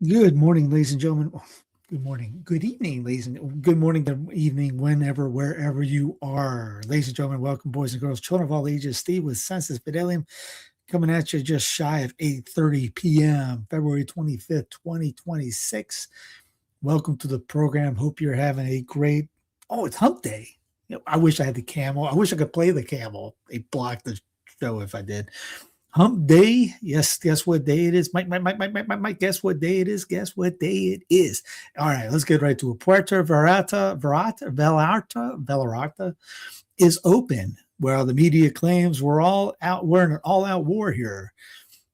Good morning, ladies and gentlemen. Good morning. Good evening, ladies and good morning, good evening, whenever, wherever you are. Ladies and gentlemen, welcome, boys and girls, children of all ages. Steve with Census Biden coming at you just shy of 8:30 p.m., February 25th, 2026. Welcome to the program. Hope you're having a great, it's hump day. I wish I had the camel. I wish I could play the camel. They blocked the show if I did. Hump day. Yes, guess what day it is? Mike, guess what day it is? Guess what day it is? All right, let's get right to it. Puerto Vallarta is open, where the media claims we're in an all-out war here.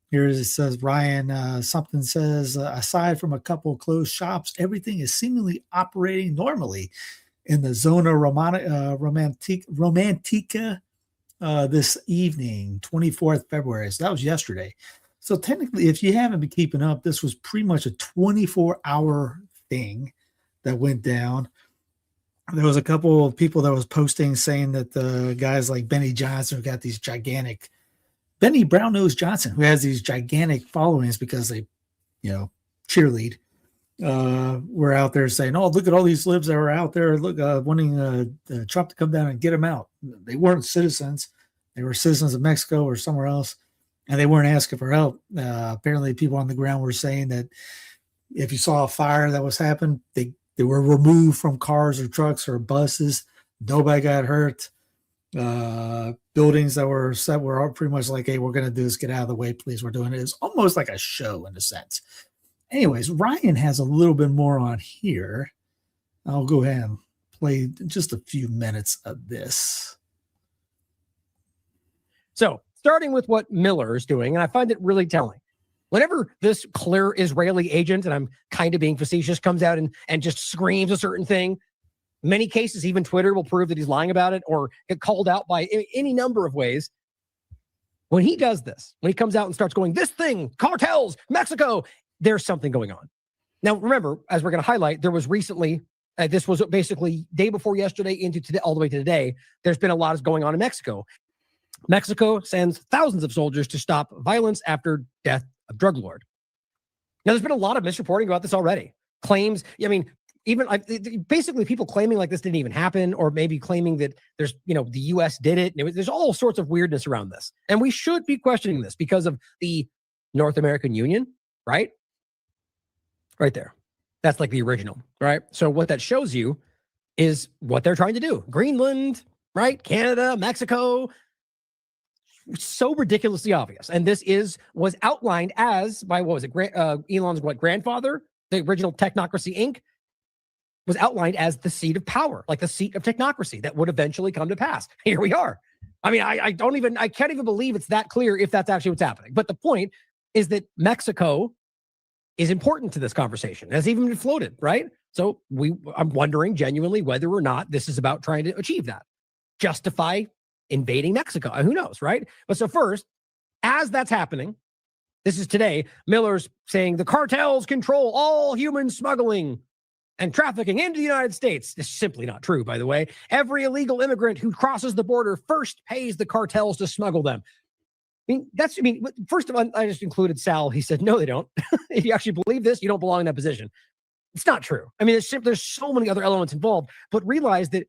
Here it says, Ryan, something says, aside from a couple of closed shops, everything is seemingly operating normally in the Zona Romántica this evening, 24th February. So that was yesterday. So technically, if you haven't been keeping up, this was pretty much a 24-hour thing that went down. There was a couple of people that was posting saying that the guys like Benny Johnson, who got these gigantic, Benny Brown-Nose Johnson, who has these gigantic followings because they, cheerlead, were out there saying, oh, look at all these libs that were out there wanting Trump to come down and get them out. They weren't citizens. They were citizens of Mexico or somewhere else, and they weren't asking for help. Apparently, people on the ground were saying that if you saw a fire that was happening, they were removed from cars or trucks or buses. Nobody got hurt. Buildings that were set were pretty much like, hey, we're going to do this. Get out of the way, please. We're doing it. It's almost like a show in a sense. Anyways, Ryan has a little bit more on here. I'll go ahead and play just a few minutes of this. So, starting with what Miller is doing, and I find it really telling. Whenever this clear Israeli agent, and I'm kind of being facetious, comes out and just screams a certain thing, many cases, even Twitter will prove that he's lying about it or get called out by any number of ways. When he does this, when he comes out and starts going, this thing, cartels, Mexico, there's something going on. Now, remember, as we're going to highlight, there was recently, this was basically day before yesterday into today, all the way to today, there's been a lot going on in Mexico. Mexico sends thousands of soldiers to stop violence after death of drug lord. Now, there's been a lot of misreporting about this already. Claims, even basically people claiming like this didn't even happen, or maybe claiming that there's, the U.S. did it. There's all sorts of weirdness around this. And we should be questioning this because of the North American Union, right? Right there. That's like the original, right? So what that shows you is what they're trying to do. Greenland, right? Canada, Mexico. So ridiculously obvious. And this was outlined as by, Elon's grandfather, the original Technocracy Inc., was outlined as the seat of power, like the seat of technocracy that would eventually come to pass. Here we are. I can't even believe it's that clear if that's actually what's happening. But the point is that Mexico is important to this conversation. It has even been floated, right? So I'm wondering genuinely whether or not this is about trying to achieve that. Justify invading Mexico. Who knows, right? But so first, as that's happening, this is today, Miller's saying the cartels control all human smuggling and trafficking into the United States. This is simply not true, by the way. Every illegal immigrant who crosses the border first pays the cartels to smuggle them. First of all, I just included Sal. He said, no, they don't. If you actually believe this, you don't belong in that position. It's not true. There's so many other elements involved, but realize that,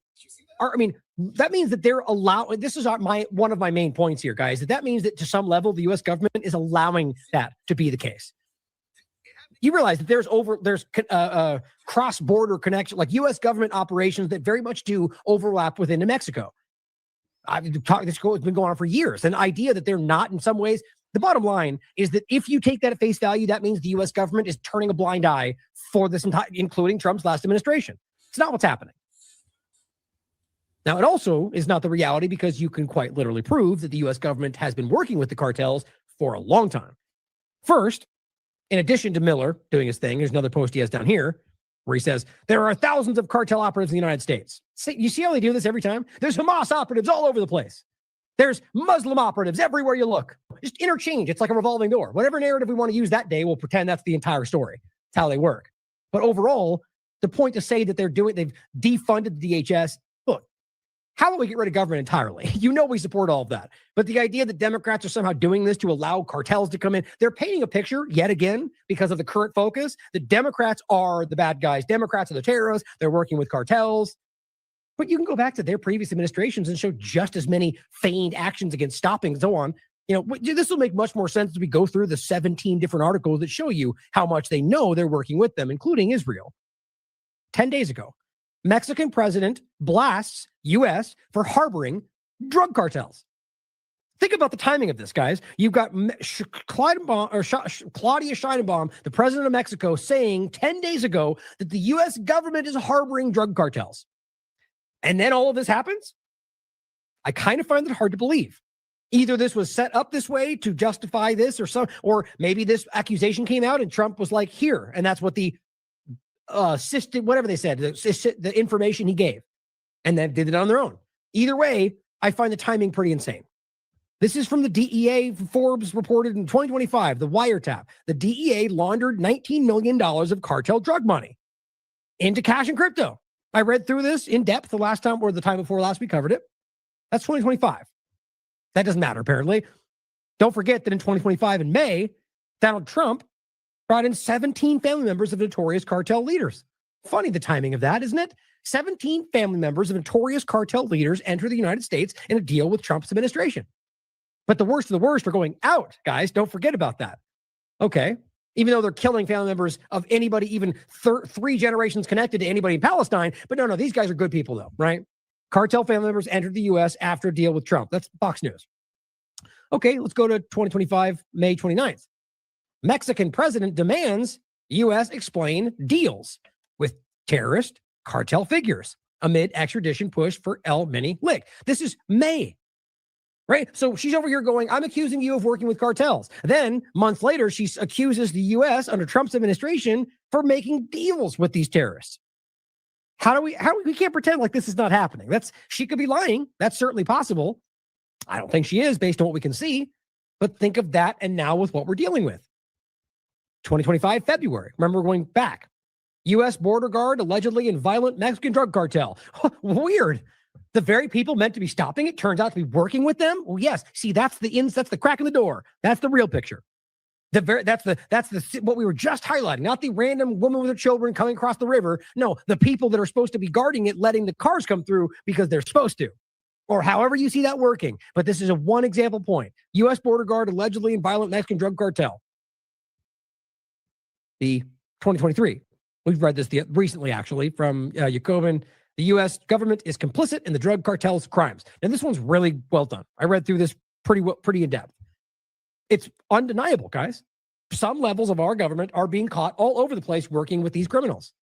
that means that they're allowing, this is one of my main points here, guys, that means that to some level, the U.S. government is allowing that to be the case. You realize that there's cross-border connection, like U.S. government operations that very much do overlap within New Mexico. This has been going on for years. An idea that they're not in some ways. The bottom line is that if you take that at face value, that means the U.S. government is turning a blind eye for this entire, including Trump's last administration. It's not what's happening. Now, it also is not the reality because you can quite literally prove that the U.S. government has been working with the cartels for a long time. First, in addition to Miller doing his thing, there's another post he has down here where he says, there are thousands of cartel operatives in the United States. You see how they do this every time? There's Hamas operatives all over the place. There's Muslim operatives everywhere you look. Just interchange. It's like a revolving door. Whatever narrative we want to use that day, we'll pretend that's the entire story. It's how they work. But overall, the point to say that they've defunded the DHS, look, How about we get rid of government entirely? We support all of that. But the idea that Democrats are somehow doing this to allow cartels to come in, they're painting a picture yet again because of the current focus. The Democrats are the bad guys. Democrats are the terrorists. They're working with cartels. But you can go back to their previous administrations and show just as many feigned actions against stopping and so on. This will make much more sense as we go through the 17 different articles that show you how much they know they're working with them, including Israel. 10 days ago, Mexican president blasts U.S. for harboring drug cartels. Think about the timing of this, guys. You've got Claudia Sheinbaum, the president of Mexico, saying 10 days ago that the U.S. government is harboring drug cartels. And then all of this happens? I kind of find it hard to believe. Either this was set up this way to justify this or maybe this accusation came out and Trump was like, here. And that's what the whatever they said, the information he gave, and then did it on their own. Either way, I find the timing pretty insane. This is from the DEA. Forbes reported in 2025, the wiretap. The DEA laundered $19 million of cartel drug money into cash and crypto. I read through this in depth the last time or the time before last we covered it. That's 2025. That doesn't matter, apparently. Don't forget that in 2025, in May, Donald Trump brought in 17 family members of notorious cartel leaders. Funny the timing of that, isn't it? 17 family members of notorious cartel leaders enter the United States in a deal with Trump's administration. But the worst of the worst are going out, guys. Don't forget about that. Okay. Even though they're killing family members of anybody, even 3 generations connected to anybody in Palestine. But no, these guys are good people, though, right? Cartel family members entered the U.S. after a deal with Trump. That's Fox News. Okay, let's go to 2025, May 29th. Mexican president demands U.S. explain deals with terrorist cartel figures amid extradition push for El Mini Lick. This is May, right? So she's over here going, I'm accusing you of working with cartels. Then months later, she accuses the U.S. under Trump's administration for making deals with these terrorists. We can't pretend like this is not happening. She could be lying. That's certainly possible. I don't think she is based on what we can see, but think of that. And now with what we're dealing with 2025, February. Remember, we're going back. U.S. border guard allegedly in violent Mexican drug cartel. Weird. The very people meant to be stopping it turns out to be working with them. Well, yes. See, that's the crack in the door. That's the real picture. That's what we were just highlighting, not the random woman with her children coming across the river. No, the people that are supposed to be guarding it, letting the cars come through because they're supposed to, or however you see that working. But this is a one example point. U.S. border guard allegedly in violent Mexican drug cartel. The 2023. We've read this recently, actually, from Jacobin. The U.S. government is complicit in the drug cartel's crimes. And this one's really well done. I read through this pretty in depth. It's undeniable, guys. Some levels of our government are being caught all over the place working with these criminals.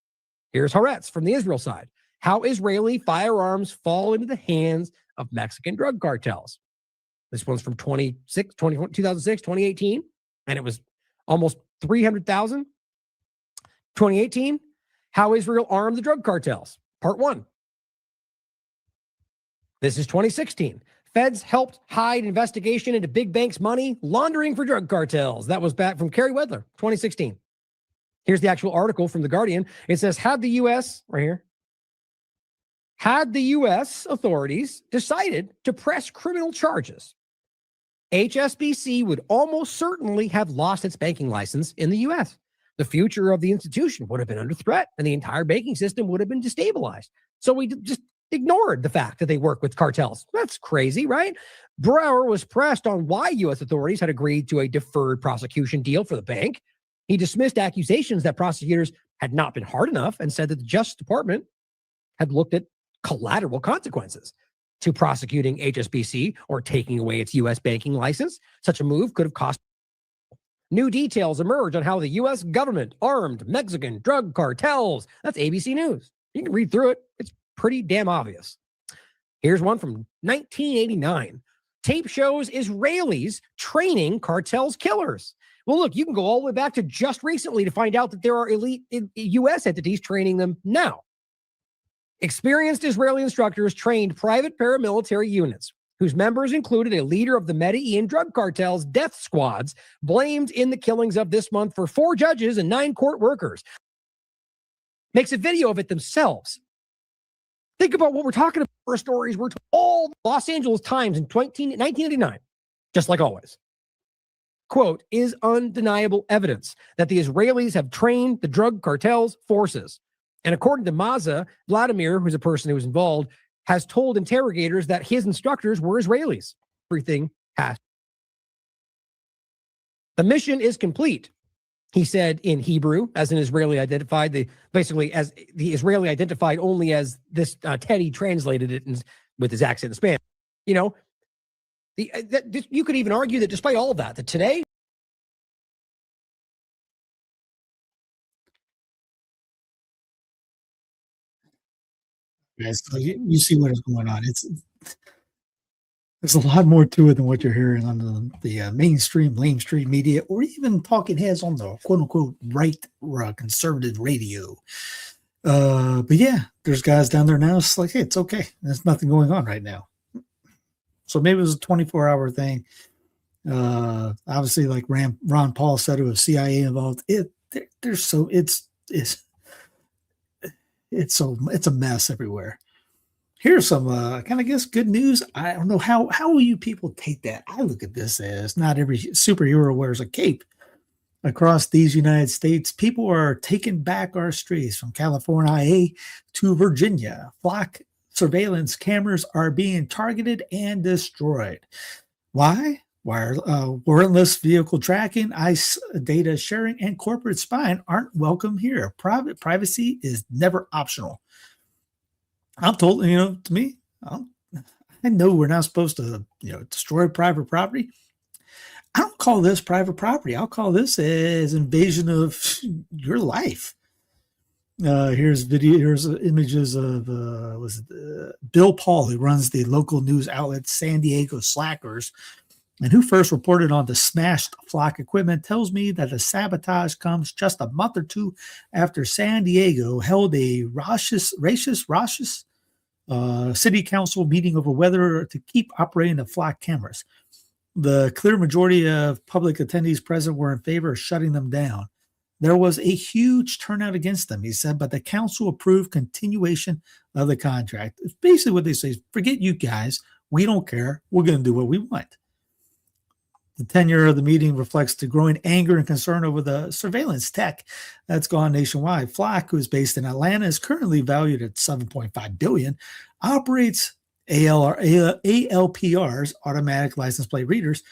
Here's Haaretz from the Israel side. How Israeli firearms fall into the hands of Mexican drug cartels. This one's from 2006, 2018, and it was almost 300,000. 2018, how Israel armed the drug cartels, part 1. This is 2016. Feds helped hide investigation into big banks' money laundering for drug cartels. That was back from Kerry Wedler, 2016. Here's the actual article from The Guardian. It says, had the U.S. authorities decided to press criminal charges, HSBC would almost certainly have lost its banking license in the U.S. The future of the institution would have been under threat, and the entire banking system would have been destabilized. So we just ignored the fact that they work with cartels. That's crazy, right? Brower was pressed on why U.S. authorities had agreed to a deferred prosecution deal for the bank. He dismissed accusations that prosecutors had not been hard enough and said that the Justice Department had looked at collateral consequences to prosecuting HSBC or taking away its U.S. banking license. Such a move could have cost. New details emerge on how the U.S. government armed Mexican drug cartels. That's ABC News. You can read through it. It's pretty damn obvious. Here's one from 1989. Tape shows Israelis training cartels killers. Well, look, you can go all the way back to just recently to find out that there are elite U.S. entities training them now. Experienced Israeli instructors trained private paramilitary units whose members included a leader of the Medellin drug cartel's death squads, blamed in the killings of this month for 4 judges and 9 court workers. Makes a video of it themselves. Think about what we're talking about for stories. We're all Los Angeles Times in 1989, just like always. Quote, is undeniable evidence that the Israelis have trained the drug cartels' forces. And according to Maza, Vladimir, who's a person who was involved, has told interrogators that his instructors were Israelis. Everything has. The mission is complete, he said in Hebrew, as an Israeli identified, basically as the Israeli identified only as this Teddy translated it with his accent in Spanish. You know, you could even argue that despite all of that, that today. Guys, so you see what is going on. There's a lot more to it than what you're hearing on the mainstream, lamestream media, or even talking heads on the quote unquote right conservative radio. But yeah, there's guys down there now. It's like, hey, it's okay. There's nothing going on right now. So maybe it was a 24-hour thing. Obviously, like Ron Paul said, it was CIA involved. It's a mess everywhere. Here's some kind of guess good news. I don't know how will you people take that. I look at this as not every superhero wears a cape. Across these United States, people are taking back our streets from California to Virginia. Flock surveillance cameras are being targeted and destroyed. Why? Warrantless vehicle tracking, ICE data sharing, and corporate spying aren't welcome here. Privacy is never optional. I'm told, to me, I know we're not supposed to, destroy private property. I don't call this private property. I'll call this as invasion of your life. Here's images of Bill Paul, who runs the local news outlet San Diego Slackers, and who first reported on the smashed Flock equipment, tells me that the sabotage comes just a month or two after San Diego held a raucous city council meeting over whether to keep operating the Flock cameras. The clear majority of public attendees present were in favor of shutting them down. There was a huge turnout against them, he said, but the council approved continuation of the contract. It's basically what they say is, forget you guys. We don't care. We're going to do what we want. The tenure of the meeting reflects the growing anger and concern over the surveillance tech that's gone nationwide. Flock, who is based in Atlanta, is currently valued at $7.5 billion, operates ALPRs, automatic license plate readers,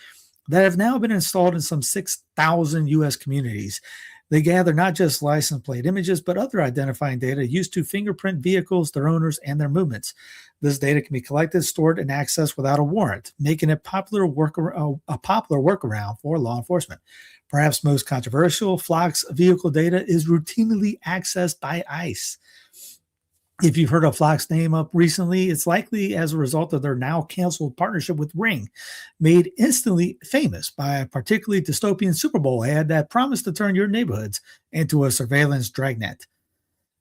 that have now been installed in some 6,000 U.S. communities. They gather not just license plate images, but other identifying data used to fingerprint vehicles, their owners, and their movements. This data can be collected, stored, and accessed without a warrant, making it a popular workaround for law enforcement. Perhaps most controversial, Flock's vehicle data is routinely accessed by ICE. If you've heard of Flock's name up recently, it's likely as a result of their now canceled partnership with Ring, made instantly famous by a particularly dystopian Super Bowl ad that promised to turn your neighborhoods into a surveillance dragnet.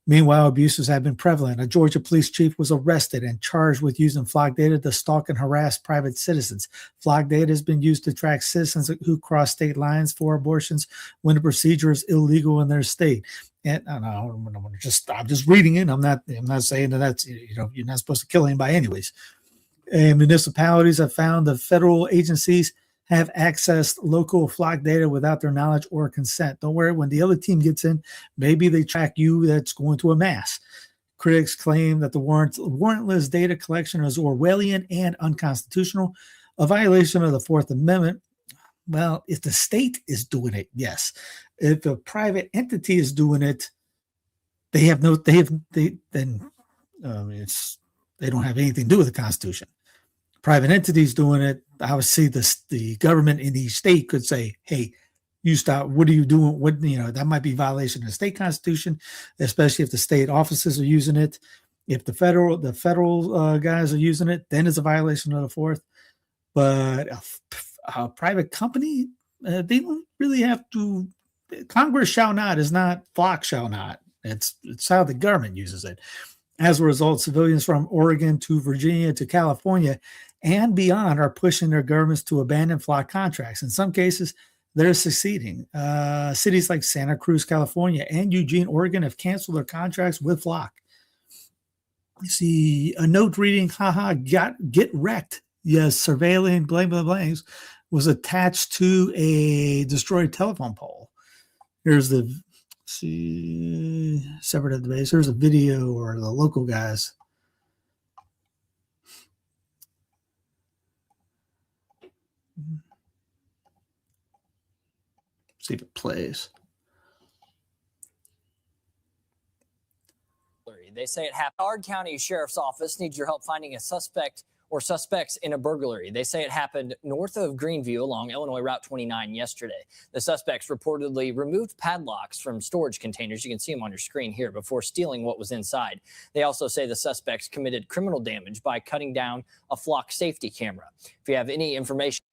Meanwhile, abuses have been prevalent. A Georgia police chief was arrested and charged with using Flock data to stalk and harass private citizens. Flock data has been used to track citizens who cross state lines for abortions when the procedure is illegal in their state. And I'm just reading it. I'm not saying that's you're not supposed to kill anybody anyways. And municipalities have found that federal agencies have accessed local Flock data without their knowledge or consent. Don't worry, when the other team gets in, maybe they track you that's going to a mass. Critics claim that the warrantless data collection is Orwellian and unconstitutional, a violation of the Fourth Amendment. Well, if the state is doing it, yes. If a private entity is doing it, they don't have anything to do with the Constitution. Private entities doing it, obviously the government in each state could say, hey, you stop, what are you doing? That might be violation of the state constitution, especially if the state offices are using it. If the federal guys are using it, then it's a violation of the Fourth. But a private company, they don't really have to. Congress shall not is not Flock shall not. It's how the government uses it. As a result, civilians from Oregon to Virginia to California and beyond are pushing their governments to abandon Flock contracts. In some cases, they're succeeding. Cities like Santa Cruz, California, and Eugene, Oregon have canceled their contracts with Flock. You see a note reading, haha, get wrecked. Yes, surveilling, blank, blank, blanks was attached to a destroyed telephone pole. Here's the, see, separate at the base. Here's a video or the local guys. See if it plays. They say it happened. Howard County Sheriff's Office needs your help finding a suspect or suspects in a burglary. They say it happened north of Greenview along Illinois Route 29 yesterday. The suspects reportedly removed padlocks from storage containers. You can see them on your screen here before stealing what was inside. They also say the suspects committed criminal damage by cutting down a Flock Safety camera. If you have any information.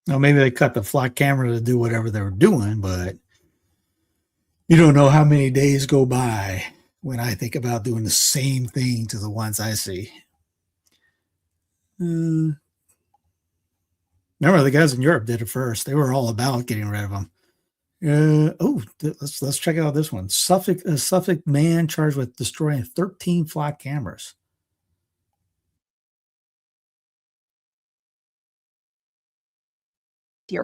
Well, maybe they cut the Flock camera to do whatever they were doing, but you don't know how many days go by when I think about doing the same thing to the ones I see. Remember, the guys in Europe did it first. They were all about getting rid of them. Let's check out this one. Suffolk man charged with destroying 13 Flock cameras.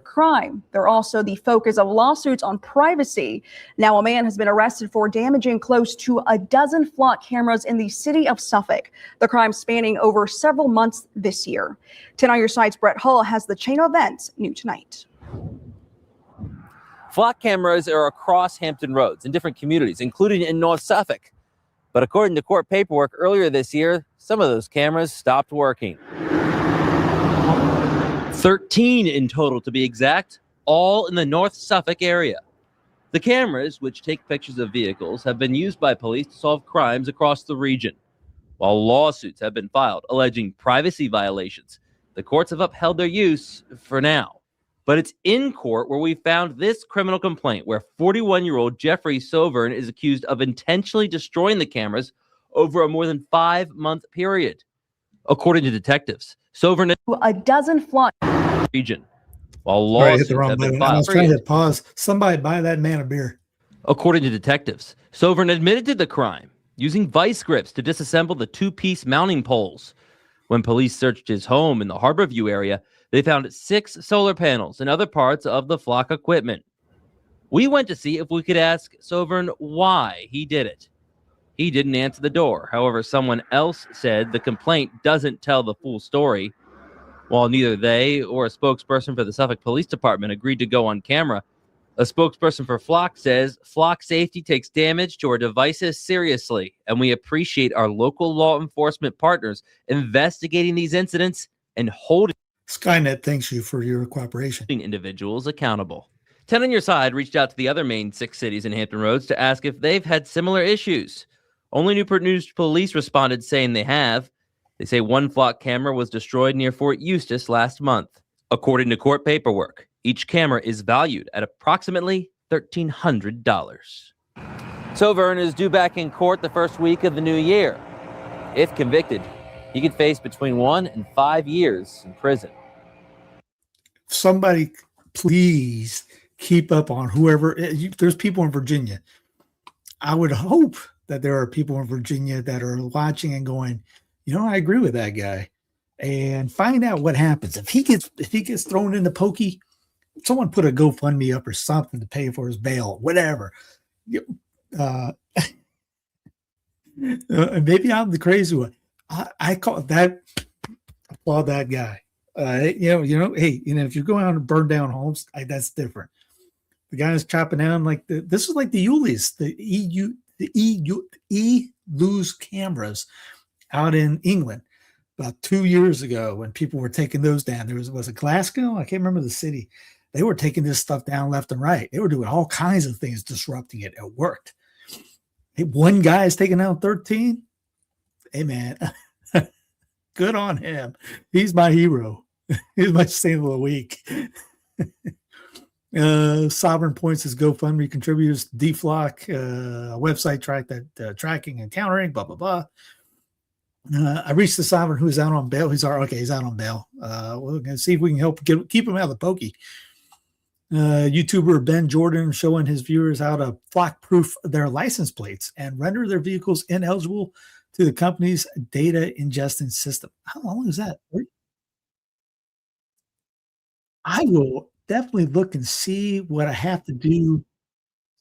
Crime. They're also the focus of lawsuits on privacy. Now, a man has been arrested for damaging close to a dozen Flock cameras in the city of Suffolk. The crime spanning over several months this year. 10 on your side's Brett Hull has the chain of events new tonight. Flock cameras are across Hampton roads in different communities, including in North Suffolk. But according to court paperwork earlier this year, some of those cameras stopped working. 13 in total, to be exact, all in the North Suffolk area. The cameras, which take pictures of vehicles, have been used by police to solve crimes across the region. While lawsuits have been filed alleging privacy violations, the courts have upheld their use for now. But it's in court where we found this criminal complaint where 41-year-old Jeffrey Sovern is accused of intentionally destroying the cameras over a more than 5-month period. According to detectives, Sovern a dozen Flock region. While lawsuits have been filed. I was trying to pause. Somebody buy that man a beer. According to detectives, Sovern admitted to the crime, using vice grips to disassemble the 2-piece mounting poles. When police searched his home in the Harborview area, they found 6 solar panels and other parts of the Flock equipment. We went to see if we could ask Sovern why he did it. He didn't answer the door. However, someone else said the complaint doesn't tell the full story. While neither they or a spokesperson for the Suffolk Police Department agreed to go on camera, a spokesperson for Flock says Flock Safety takes damage to our devices seriously, and we appreciate our local law enforcement partners investigating these incidents and holding Skynet thanks you for your cooperation. Individuals accountable. 10 on your side reached out to the other main 6 cities in Hampton Roads to ask if they've had similar issues. Only Newport News police responded saying they have. They say one Flock camera was destroyed near Fort Eustis last month. According to court paperwork, each camera is valued at approximately $1,300. Sovern is due back in court the first week of the new year. If convicted, he could face between 1 and 5 years in prison. Somebody, please keep up on whoever. There's people in Virginia. I would hope that there are people in Virginia that are watching and going, I agree with that guy, and find out what happens if he gets thrown in the pokey. Someone put a GoFundMe up or something to pay for his bail, whatever. Maybe I'm the crazy one. I call that. Applaud that guy. Hey, if you're going out and burn down homes, that's different. The guy's chopping down this is like the Yulees, the lose cameras out in England about 2 years ago when people were taking those down. There was it Glasgow? I can't remember the city. They were taking this stuff down left and right. They were doing all kinds of things, disrupting it. It worked. Hey, one guy is taking out 13. Hey, man, good on him. He's my hero. He's my saint of the week. Sovereign points his GoFundMe contributors, DFlock, a website tracking and countering, blah, blah, blah. I reached the Sovereign who's out on bail. He's out on bail. We're going to see if we can help keep him out of the pokey. YouTuber Ben Jordan showing his viewers how to flock proof their license plates and render their vehicles ineligible to the company's data ingesting system. How long is that? I will definitely look and see what I have to do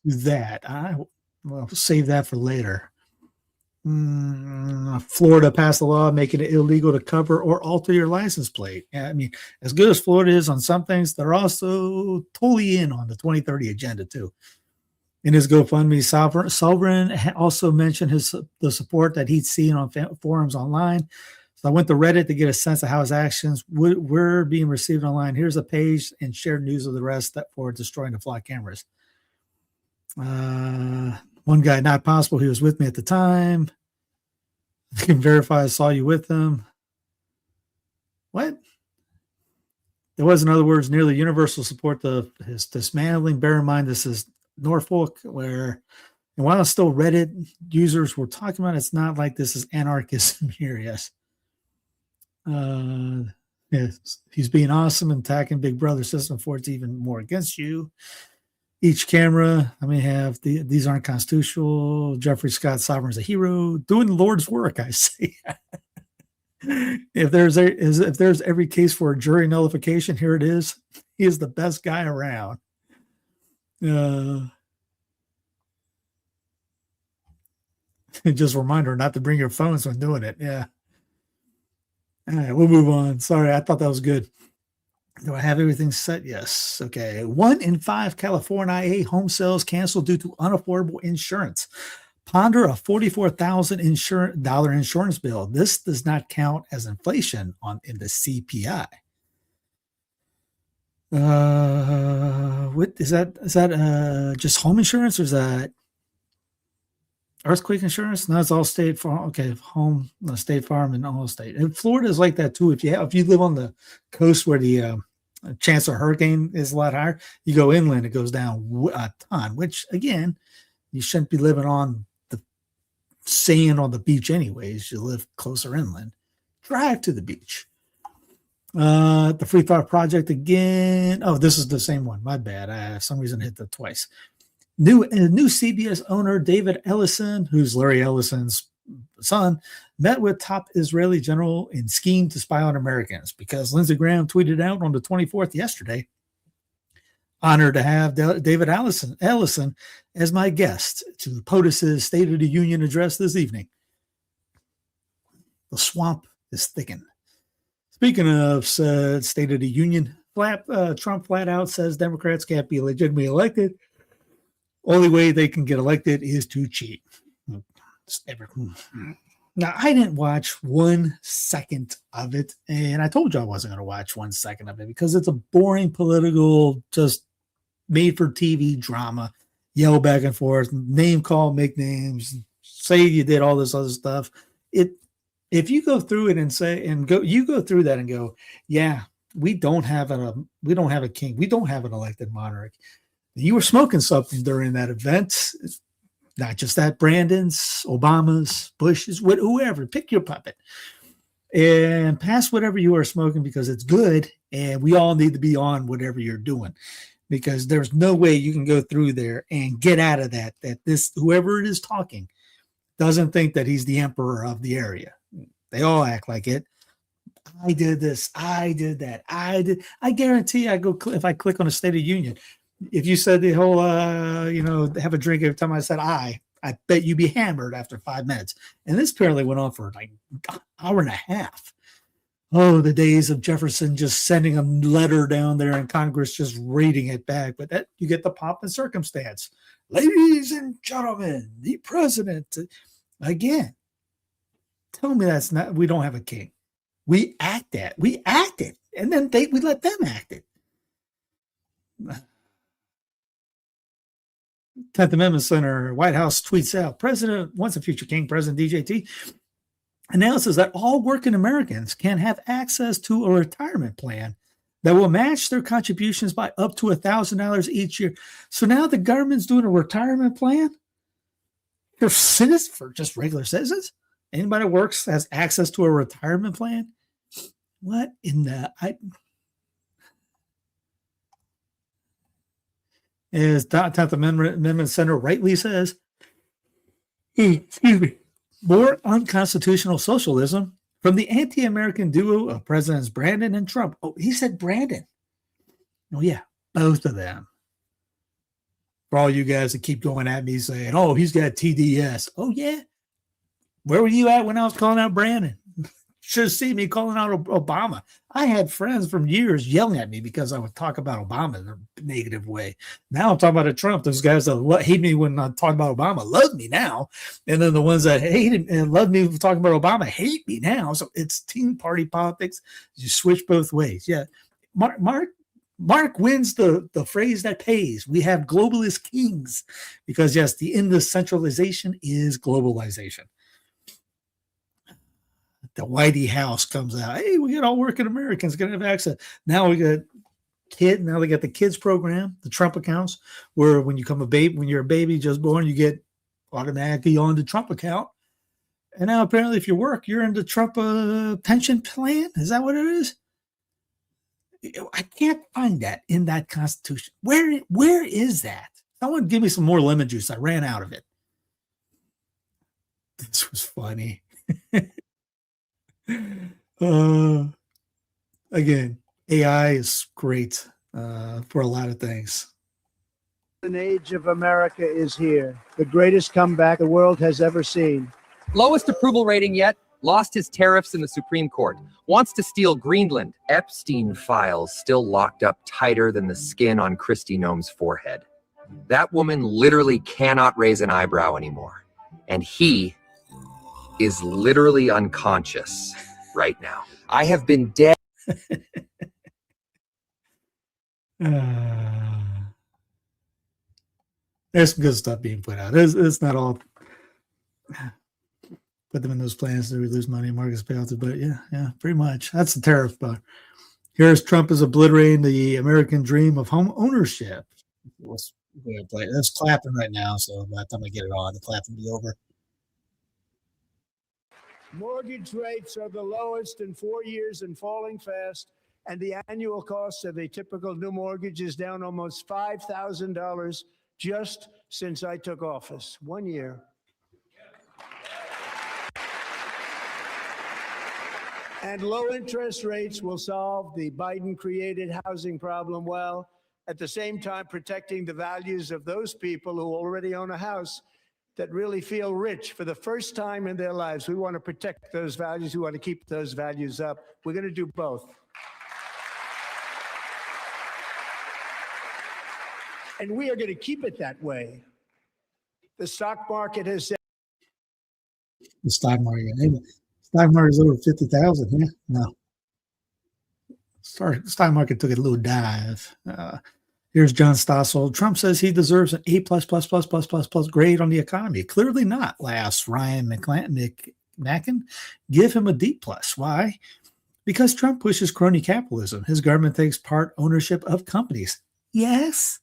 to that. Well, save that for later. Florida passed a law making it illegal to cover or alter your license plate. I mean, as good as Florida is on some things, they're also totally in on the 2030 agenda too. In his GoFundMe, Sovereign also mentioned the support that he'd seen on forums online. So I went to Reddit to get a sense of how his actions were being received online. Here's a page and shared news of the rest for destroying the Flock cameras. One guy, not possible. He was with me at the time. I can verify I saw you with him. What? There was, in other words, nearly universal support to his dismantling. Bear in mind, this is Norfolk, where, and while it's still Reddit users were talking about, it's not like this is anarchism here. Yes. Yes, he's being awesome and attacking Big Brother system for it's even more against you. Each camera, I may have these aren't constitutional. Jeffrey Scott Sovereign's a hero doing the Lord's work, I say. If there's every case for a jury nullification, here it is. He is the best guy around. Just a reminder not to bring your phones when doing it. Yeah. All right, we'll move on. Sorry, I thought that was good. Do I have everything set? Yes. Okay. 1 in 5 California home sales canceled due to unaffordable insurance. Ponder a $44,000 insurance bill. This does not count as inflation in the CPI. What is that? Is that just home insurance, or is that earthquake insurance? No, it's all State Farm. Okay, home, State Farm, and all State. And Florida is like that too. If you live on the coast where the chance of hurricane is a lot higher, you go inland, it goes down a ton. Which again, you shouldn't be living on the sand on the beach anyways. You live closer inland. Drive to the beach. The Free Thought Project again. Oh, this is the same one. My bad. I for some reason hit that twice. New CBS owner David Ellison, who's Larry Ellison's son, met with top Israeli general and schemed to spy on Americans because Lindsey Graham tweeted out on the 24th yesterday, honored to have David Ellison as my guest to POTUS's State of the Union address this evening. The swamp is thickened. Speaking of State of the Union, Trump flat out says Democrats can't be legitimately elected. Only way they can get elected is to cheat. Now, I didn't watch 1 second of it, and I told you I wasn't going to watch 1 second of it because it's a boring political, just made-for-TV drama. Yell back and forth, name call, make names, say you did all this other stuff. If you go through it and go through that and go, yeah, we don't have a king, we don't have an elected monarch. You were smoking something during that event. It's not just that, Brandon's, Obama's, Bush's, whoever, pick your puppet and pass whatever you are smoking because it's good. And we all need to be on whatever you're doing because there's no way you can go through there and get out of that this, whoever it is talking doesn't think that he's the emperor of the area. They all act like it. I did this. I did that. I guarantee if I click on a State of Union, if you said the whole, have a drink every time I said I bet you'd be hammered after 5 minutes. And this apparently went on for like an hour and a half. Oh, the days of Jefferson just sending a letter down there and Congress just reading it back. But that you get the pomp and circumstance. Ladies and gentlemen, the president. Again, tell me that's not, we don't have a king. We act it. And then we let them act it. 10th Amendment Center, White House tweets out, President wants a future king, President DJT, announces that all working Americans can have access to a retirement plan that will match their contributions by up to $1,000 each year. So now the government's doing a retirement plan for citizens, for just regular citizens? Anybody that works has access to a retirement plan? What in the... As 10th Amendment Center rightly says, excuse me, More unconstitutional socialism from the anti-American duo of Presidents Brandon and Trump. Oh, he said Brandon. Oh, yeah, both of them. For all you guys that keep going at me saying, oh, he's got TDS. Oh, yeah. Where were you at when I was calling out Brandon? Should have seen me calling out Obama. I had friends from years yelling at me because I would talk about Obama in a negative way. Now I'm talking about Trump. Those guys that hate me when I talk about Obama love me now. And then the ones that hate him and love me talking about Obama hate me now. So it's team party politics. You switch both ways. Yeah. Mark wins the phrase that pays. We have globalist kings because, yes, the end of centralization is globalization. The Whitey House comes out. Hey, we got all working Americans going to have access. Now we got Now they got the kids program, the Trump accounts, where when you're a baby just born, you get automatically on the Trump account. And now apparently, if you work, you're in the Trump pension plan. Is that what it is? I can't find that in that Constitution. Where is that? Someone give me some more lemon juice. I ran out of it. This was funny. Again, AI is great for a lot of things. An age of America is here. The greatest comeback the world has ever seen. Lowest approval rating yet. Lost his tariffs in the Supreme Court. Wants to steal Greenland. Epstein files still locked up tighter than the skin on Kristi Noem's forehead. That woman literally cannot raise an eyebrow anymore. And he is literally unconscious right now. I have been dead. There's some good stuff being put out. It's not all put them in those plans to lose money, markets payouts, but yeah, pretty much. That's the tariff bar. Here's Trump is obliterating the American dream of home ownership. That's clapping right now, so by the time I get it on, the clapping will be over. Mortgage rates are the lowest in 4 years and falling fast, and the annual cost of a typical new mortgage is down almost $5,000 just since I took office. 1 year. And low interest rates will solve the Biden-created housing problem well, at the same time protecting the values of those people who already own a house that really feel rich for the first time in their lives. We want to protect those values. We want to keep those values up. We're going to do both. And we are going to keep it that way. The stock market has said. The stock market. Stock market is over 50,000. Yeah, no. Sorry, the stock market took a little dive. Here's John Stossel. Trump says he deserves an A+++++ grade on the economy. Clearly not. Laughs Ryan McMacken. Give him a D+. Why? Because Trump pushes crony capitalism. His government takes part ownership of companies. Yes,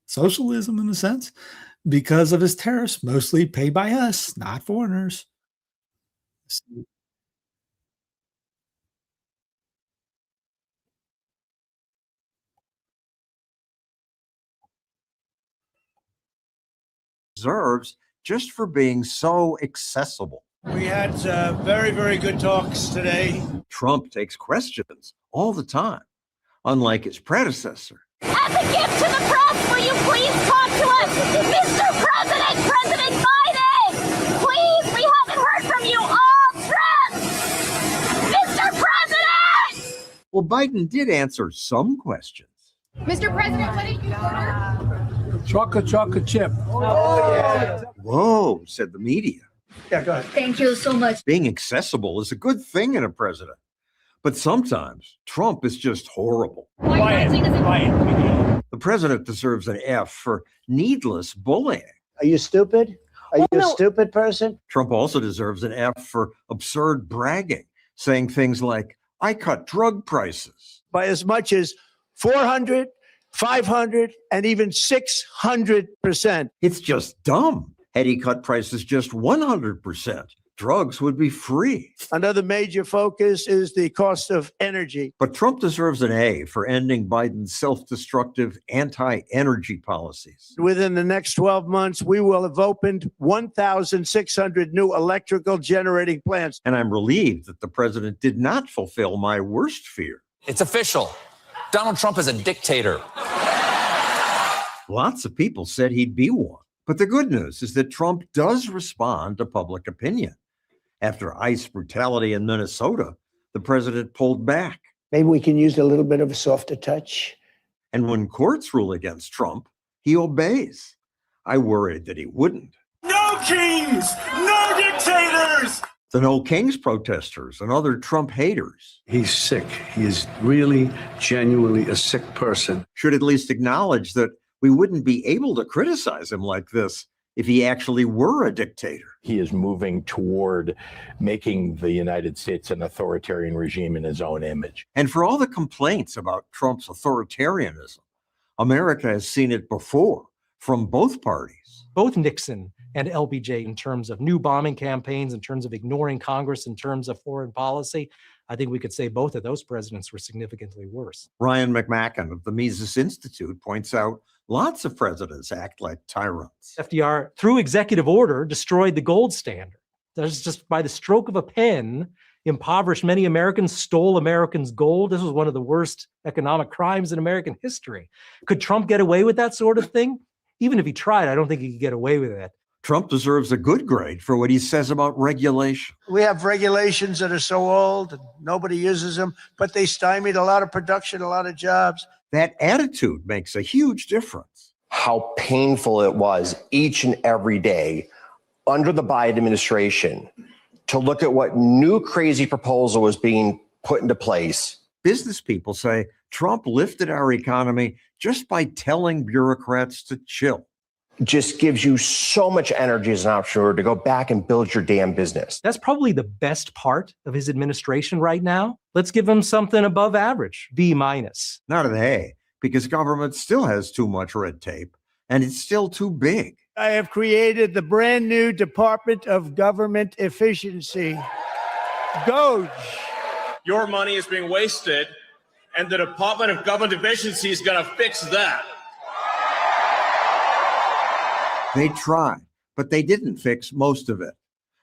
socialism in a sense. Because of his tariffs, mostly paid by us, not foreigners. Deserves just for being so accessible. We had very, very good talks today. Trump takes questions all the time, unlike his predecessor. As a gift to the press, will you please talk to us? Mr. President, President Biden! Please, we haven't heard from you all trip! Mr. President! Well, Biden did answer some questions. Mr. President, what did you order? Chocolate chip. Oh, yeah. Whoa, said the media. Yeah, go ahead. Thank you so much. Being accessible is a good thing in a president. But sometimes Trump is just horrible. Quiet. The president deserves an F for needless bullying. Are you stupid? Are you a stupid person? Trump also deserves an F for absurd bragging, saying things like, I cut drug prices. By as much as 400, 500, and even 600%. It's just dumb. Had he cut prices just 100%, drugs would be free. Another major focus is the cost of energy. But Trump deserves an A for ending Biden's self-destructive anti-energy policies. Within the next 12 months, we will have opened 1,600 new electrical generating plants. And I'm relieved that the president did not fulfill my worst fear. It's official. Donald Trump is a dictator. Lots of people said he'd be one. But the good news is that Trump does respond to public opinion. After ICE brutality in Minnesota, the president pulled back. Maybe we can use a little bit of a softer touch. And when courts rule against Trump, he obeys. I worried that he wouldn't. No kings! No dictators! The No Kings protesters and other Trump haters He's sick. He is really, genuinely a sick person. should at least acknowledge that we wouldn't be able to criticize him like this if he actually were a dictator. He is moving toward making the United States an authoritarian regime in his own image. And for all the complaints about Trump's authoritarianism, America has seen it before from both parties. Both Nixon and LBJ, in terms of new bombing campaigns, in terms of ignoring Congress, in terms of foreign policy, I think we could say both of those presidents were significantly worse. Ryan McMacken of the Mises Institute points out lots of presidents act like tyrants. FDR, through executive order, destroyed the gold standard. There's just by the stroke of a pen, impoverished many Americans, stole Americans' gold. This was one of the worst economic crimes in American history. Could Trump get away with that sort of thing? Even if he tried, I don't think he could get away with it. Trump deserves a good grade for what he says about regulation. We have regulations that are so old and nobody uses them, but they stymied a lot of production, a lot of jobs. That attitude makes a huge difference. How painful it was each and every day under the Biden administration to look at what new crazy proposal was being put into place. Business people say Trump lifted our economy just by telling bureaucrats to chill. Just gives you so much energy as an entrepreneur to go back and build your damn business. That's probably the best part of his administration right now. Let's give him something above average, B minus. Not an A, because government still has too much red tape and it's still too big. I have created the brand new Department of Government Efficiency, DOGE. Your money is being wasted, and the Department of Government Efficiency is going to fix that. They tried, but they didn't fix most of it.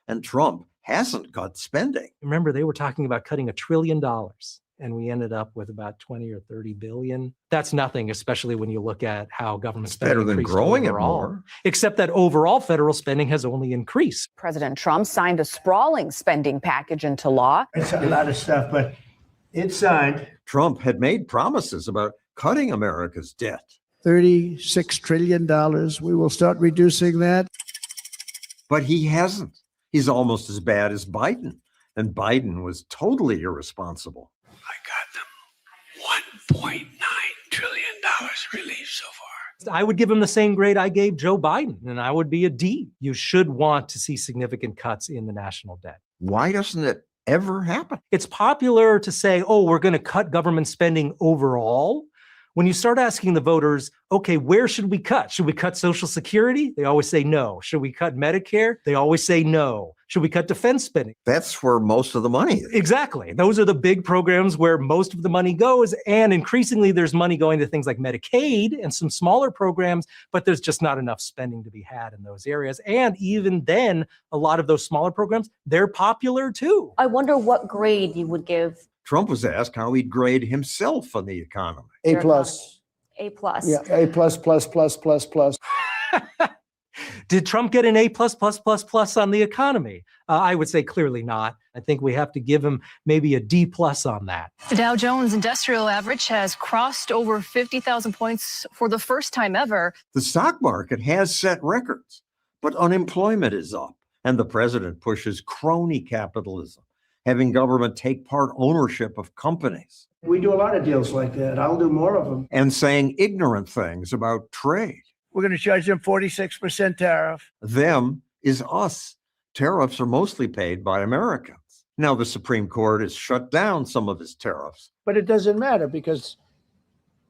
And Trump hasn't cut spending. Remember, they were talking about cutting $1 trillion, and we ended up with about 20 or 30 billion. That's nothing, especially when you look at how government spending Better than increased growing overall. it more. Except that overall federal spending has only increased. President Trump signed a sprawling spending package into law. It's a lot of stuff, but it's signed. Trump had made promises about cutting America's debt. $36 trillion. We will start reducing that. But he hasn't. He's almost as bad as Biden. And Biden was totally irresponsible. I got them $1.9 trillion relief so far. I would give him the same grade I gave Joe Biden, and I would be a D. You should want to see significant cuts in the national debt. Why doesn't it ever happen? It's popular to say, oh, we're going to cut government spending overall. When you start asking the voters, okay, where should we cut? Should we cut Social Security? They always say no. Should we cut Medicare? They always say no. Should we cut defense spending? That's where most of the money is. Exactly. Those are the big programs where most of the money goes. And increasingly, there's money going to things like Medicaid and some smaller programs, but there's just not enough spending to be had in those areas. And even then, a lot of those smaller programs, they're popular too. I wonder what grade you would give. Trump was asked how he'd grade himself on the economy. A plus. A plus. Yeah, A plus, plus, plus, plus, plus. Did Trump get an A plus plus plus plus on the economy? I would say clearly not. I think we have to give him maybe a D plus on that. The Dow Jones Industrial Average has crossed over 50,000 points for the first time ever. The stock market has set records, but unemployment is up, and the president pushes crony capitalism, having government take part ownership of companies. We do a lot of deals like that. I'll do more of them. And saying ignorant things about trade. We're going to charge them 46% tariff. Them is us. Tariffs are mostly paid by Americans. Now the Supreme Court has shut down some of his tariffs. But it doesn't matter because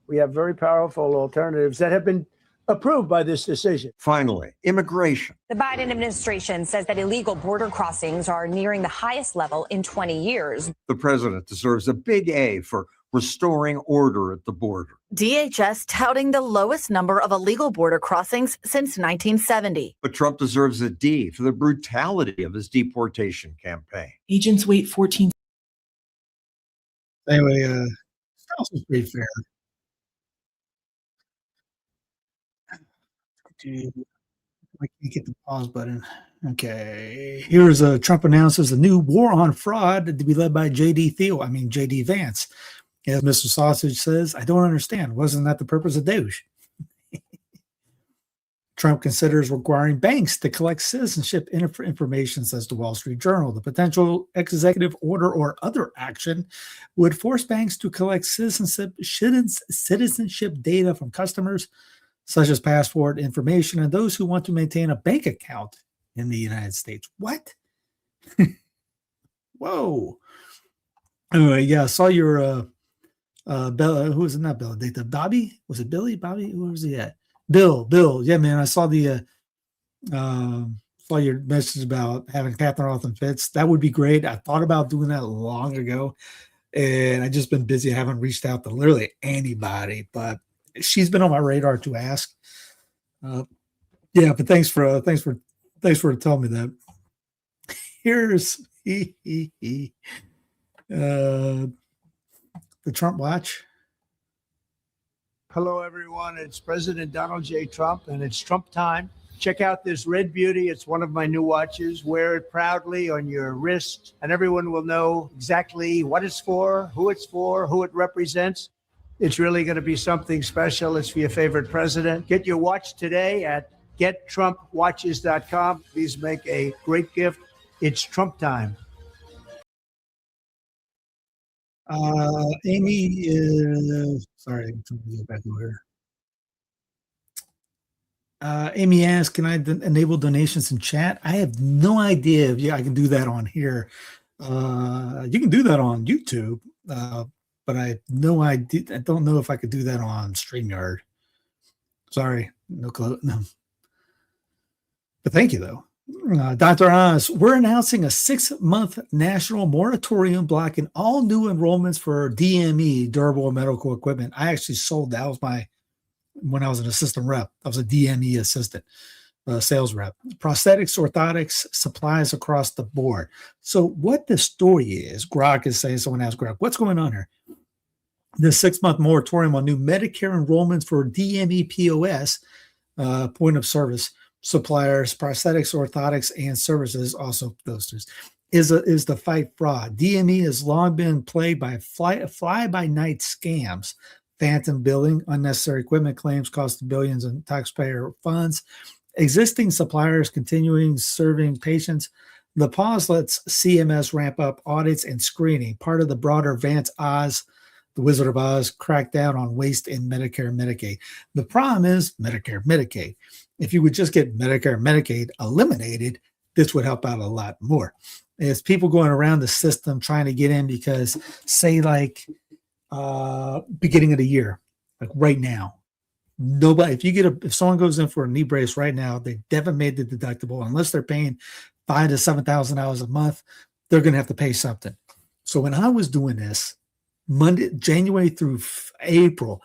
we have very powerful alternatives that have been approved by this decision. Finally, immigration. The Biden administration says that illegal border crossings are nearing the highest level in 20 years. The president deserves a big A for restoring order at the border. DHS touting the lowest number of illegal border crossings since 1970. But Trump deserves a D for the brutality of his deportation campaign. Agents wait 14. Anyway, Strauss was pretty fair. I can't get the pause button. Okay, here's Trump announces a new war on fraud to be led by J.D. Vance. As Mr. Sausage says, I don't understand. Wasn't that the purpose of Doge? Trump considers requiring banks to collect citizenship information, says the Wall Street Journal. The potential executive order or other action would force banks to collect citizenship data from customers, such as passport information, and those who want to maintain a bank account in the United States. What? Whoa. Anyway, yeah, I saw your Bella, who was it? Not Bella, Bobby? Was it Billy? Bobby? Who was he at? Bill. Yeah, man, I saw the saw your message about having Catherine Austin Fitz. That would be great. I thought about doing that long ago, and I've just been busy. I haven't reached out to literally anybody, but she's been on my radar to ask. Yeah, but thanks for telling me that. Here's the Trump watch. Hello, everyone. It's President Donald J. Trump, and it's Trump time. Check out this red beauty. It's one of my new watches. Wear it proudly on your wrist, and everyone will know exactly what it's for, who it represents. It's really going to be something special. It's for your favorite president. Get your watch today at gettrumpwatches.com. Please make a great gift. It's Trump time. Amy, sorry, I'm trying to get back over here. Amy asks, can I enable donations in chat? I have no idea if I can do that on here. You can do that on YouTube, but I have no idea. I don't know if I could do that on StreamYard. Sorry, no clue. No. But thank you, though. Dr. Oz, we're announcing a 6-month national moratorium blocking all new enrollments for DME, durable medical equipment. I actually sold that. Was when I was an assistant rep. I was a DME assistant, sales rep. Prosthetics, orthotics, supplies across the board. So what the story is, Grok is saying, someone asked Grok, what's going on here? The 6-month moratorium on new Medicare enrollments for DME POS, point of service, suppliers, prosthetics, orthotics, and services, also those is the fight fraud. DME has long been plagued by fly-by-night scams, phantom billing, unnecessary equipment claims costing billions in taxpayer funds, existing suppliers continuing serving patients. The pause lets CMS ramp up audits and screening, part of the broader Vance Oz, the Wizard of Oz, crackdown on waste in Medicare and Medicaid. The problem is Medicare, Medicaid. If you would just get Medicare and Medicaid eliminated, this would help out a lot more. It's people going around the system trying to get in because, say, like beginning of the year, like right now, nobody. If someone goes in for a knee brace right now, they haven't made the deductible unless they're paying $5,000 to $7,000 a month. They're going to have to pay something. So when I was doing this, January through April,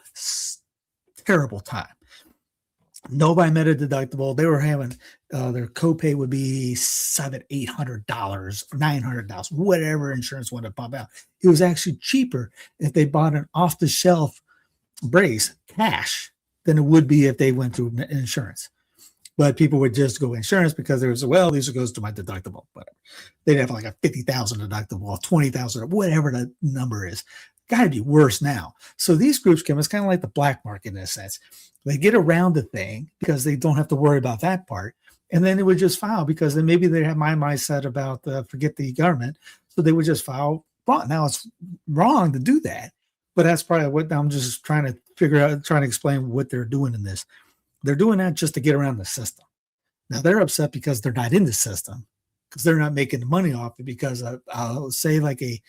terrible time. Nobody met a deductible. They were having their copay would be $700, $800, $900, whatever insurance wanted to pump out. It was actually cheaper if they bought an off-the-shelf brace cash than it would be if they went through insurance. But people would just go insurance because there was, well, these goes to my deductible. Whatever. They'd have like a $50,000 deductible, $20,000, whatever the number is. Got to be worse now. So these groups come, it's kind of like the black market in a sense. They get around the thing because they don't have to worry about that part. And then they would just file because then maybe they have my mindset about forget the government. So they would just file wrong. Now it's wrong to do that. But that's probably what I'm just trying to figure out, trying to explain what they're doing in this. They're doing that just to get around the system. Now they're upset because they're not in the system because they're not making the money off it because I'll say like an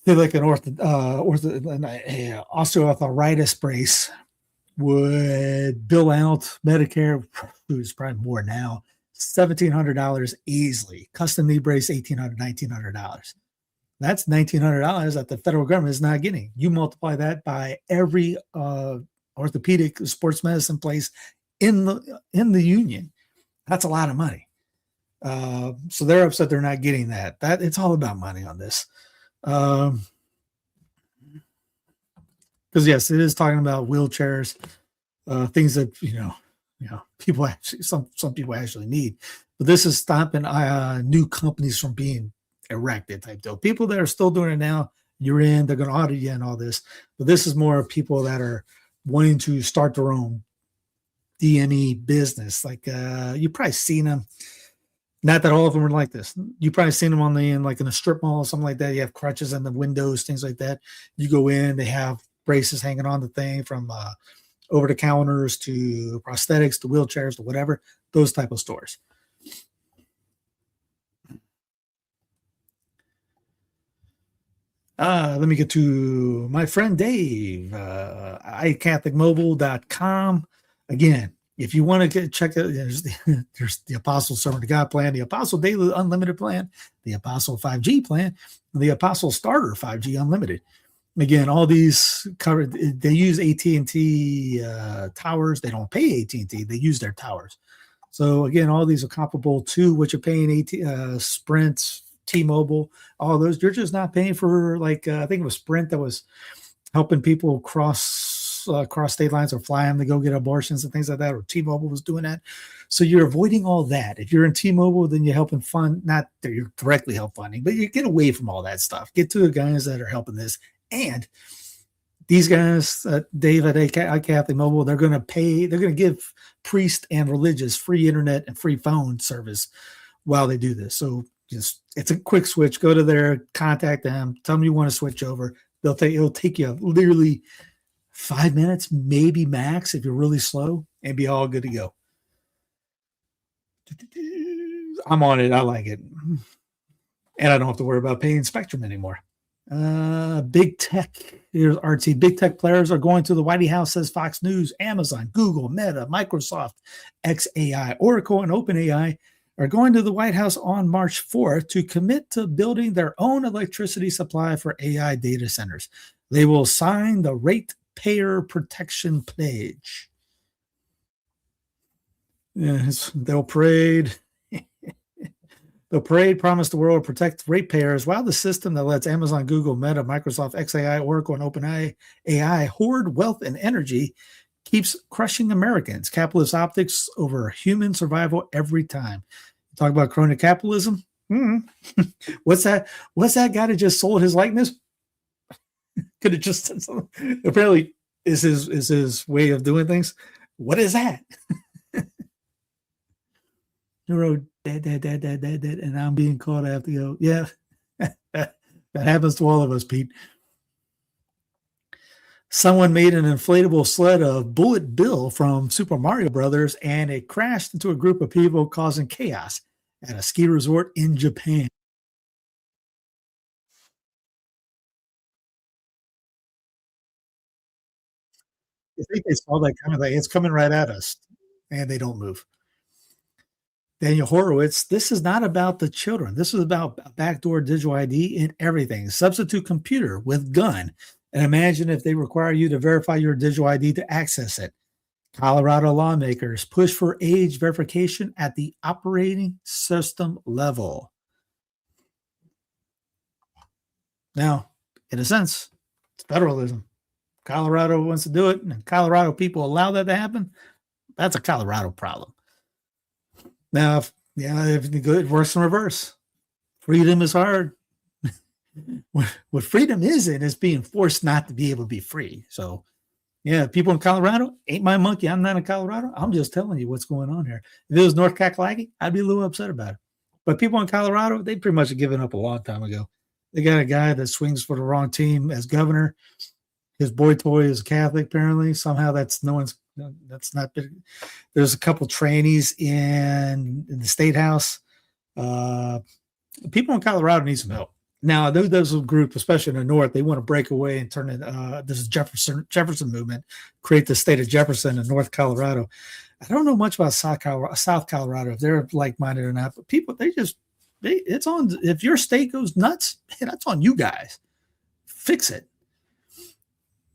osteoarthritis brace would bill out Medicare, who's probably more now, $1,700 easily. Custom knee brace, $1,800, $1,900. That's $1,900 that the federal government is not getting. You multiply that by every orthopedic sports medicine place in the union. That's a lot of money. So they're upset they're not getting that. It's all about money on this. Because yes, it is talking about wheelchairs, things that people actually some people actually need. But this is stopping new companies from being erected type deal. People that are still doing it now, they're going to audit you and all this. But this is more people that are wanting to start their own DME business. Like you've probably seen them. Not that all of them are like this. You've probably seen them in a strip mall or something like that. You have crutches in the windows, things like that. You go in, they have braces hanging on the thing from over the counters to prosthetics to wheelchairs to whatever, those type of stores. Let me get to my friend Dave, iCatholicMobile.com. Again, if you want to check it, there's the Apostle Servant of God plan, the Apostle Daily Unlimited plan, the Apostle 5G plan, and the Apostle Starter 5G Unlimited. Again, all these covered. They use AT&T towers. They don't pay AT&T. They use their towers. So again, all these are comparable to what you're paying Sprint, T-Mobile, all those. You're just not paying for I think it was Sprint that was helping people cross state lines or fly them to go get abortions and things like that, or T-Mobile was doing that. So you're avoiding all that. If you're in T-Mobile, then you're helping fund, not that you're directly help funding, but you get away from all that stuff. Get to the guys that are helping this. And these guys, Dave at iCatholic Mobile, they're going to give priests and religious free internet and free phone service while they do this. So it's a quick switch. Go to there, contact them, tell them you want to switch over. It'll take you literally 5 minutes, maybe max, if you're really slow, and be all good to go. I'm on it. I like it. And I don't have to worry about paying Spectrum anymore. Big tech. Here's RT. Big tech players are going to the White House, says Fox News. Amazon, Google, Meta, Microsoft, XAI, Oracle, and OpenAI are going to the White House on March 4th to commit to building their own electricity supply for AI data centers. They will sign the Ratepayer Protection Pledge. Yes, they'll parade. The parade promised the world to protect ratepayers while the system that lets Amazon, Google, Meta, Microsoft, XAI, Oracle, and OpenAI hoard wealth and energy keeps crushing Americans. Capitalist optics over human survival every time. Talk about crony capitalism. What's that? What's that guy that just sold his likeness? Could have just said something. Apparently, is his way of doing things. What is that? You wrote dead, and I'm being called. I have to go. Yeah, that happens to all of us, Pete. Someone made an inflatable sled of Bullet Bill from Super Mario Brothers, and it crashed into a group of people, causing chaos at a ski resort in Japan. I think they saw that kind of thing. It's coming right at us, and they don't move. Daniel Horowitz, this is not about the children. This is about backdoor digital ID and everything. Substitute computer with gun. And imagine if they require you to verify your digital ID to access it. Colorado lawmakers push for age verification at the operating system level. Now, in a sense, it's federalism. Colorado wants to do it, and Colorado people allow that to happen. That's a Colorado problem. Now, if it works in reverse. Freedom is hard. What freedom isn't is being forced not to be able to be free. So, yeah, people in Colorado, ain't my monkey. I'm not in Colorado. I'm just telling you what's going on here. If it was North Kakalaki, I'd be a little upset about it. But people in Colorado, they pretty much have given up a long time ago. They got a guy that swings for the wrong team as governor. His boy toy is Catholic, apparently. Somehow that's not been. There's a couple trainees in the state house. People in Colorado need some help. Now, I know there's a group, especially in the North, they want to break away and turn it. This is Jefferson movement, create the state of Jefferson in North Colorado. I don't know much about South Colorado, if they're like-minded or not, but people, it's on. If your state goes nuts, that's on you guys. Fix it.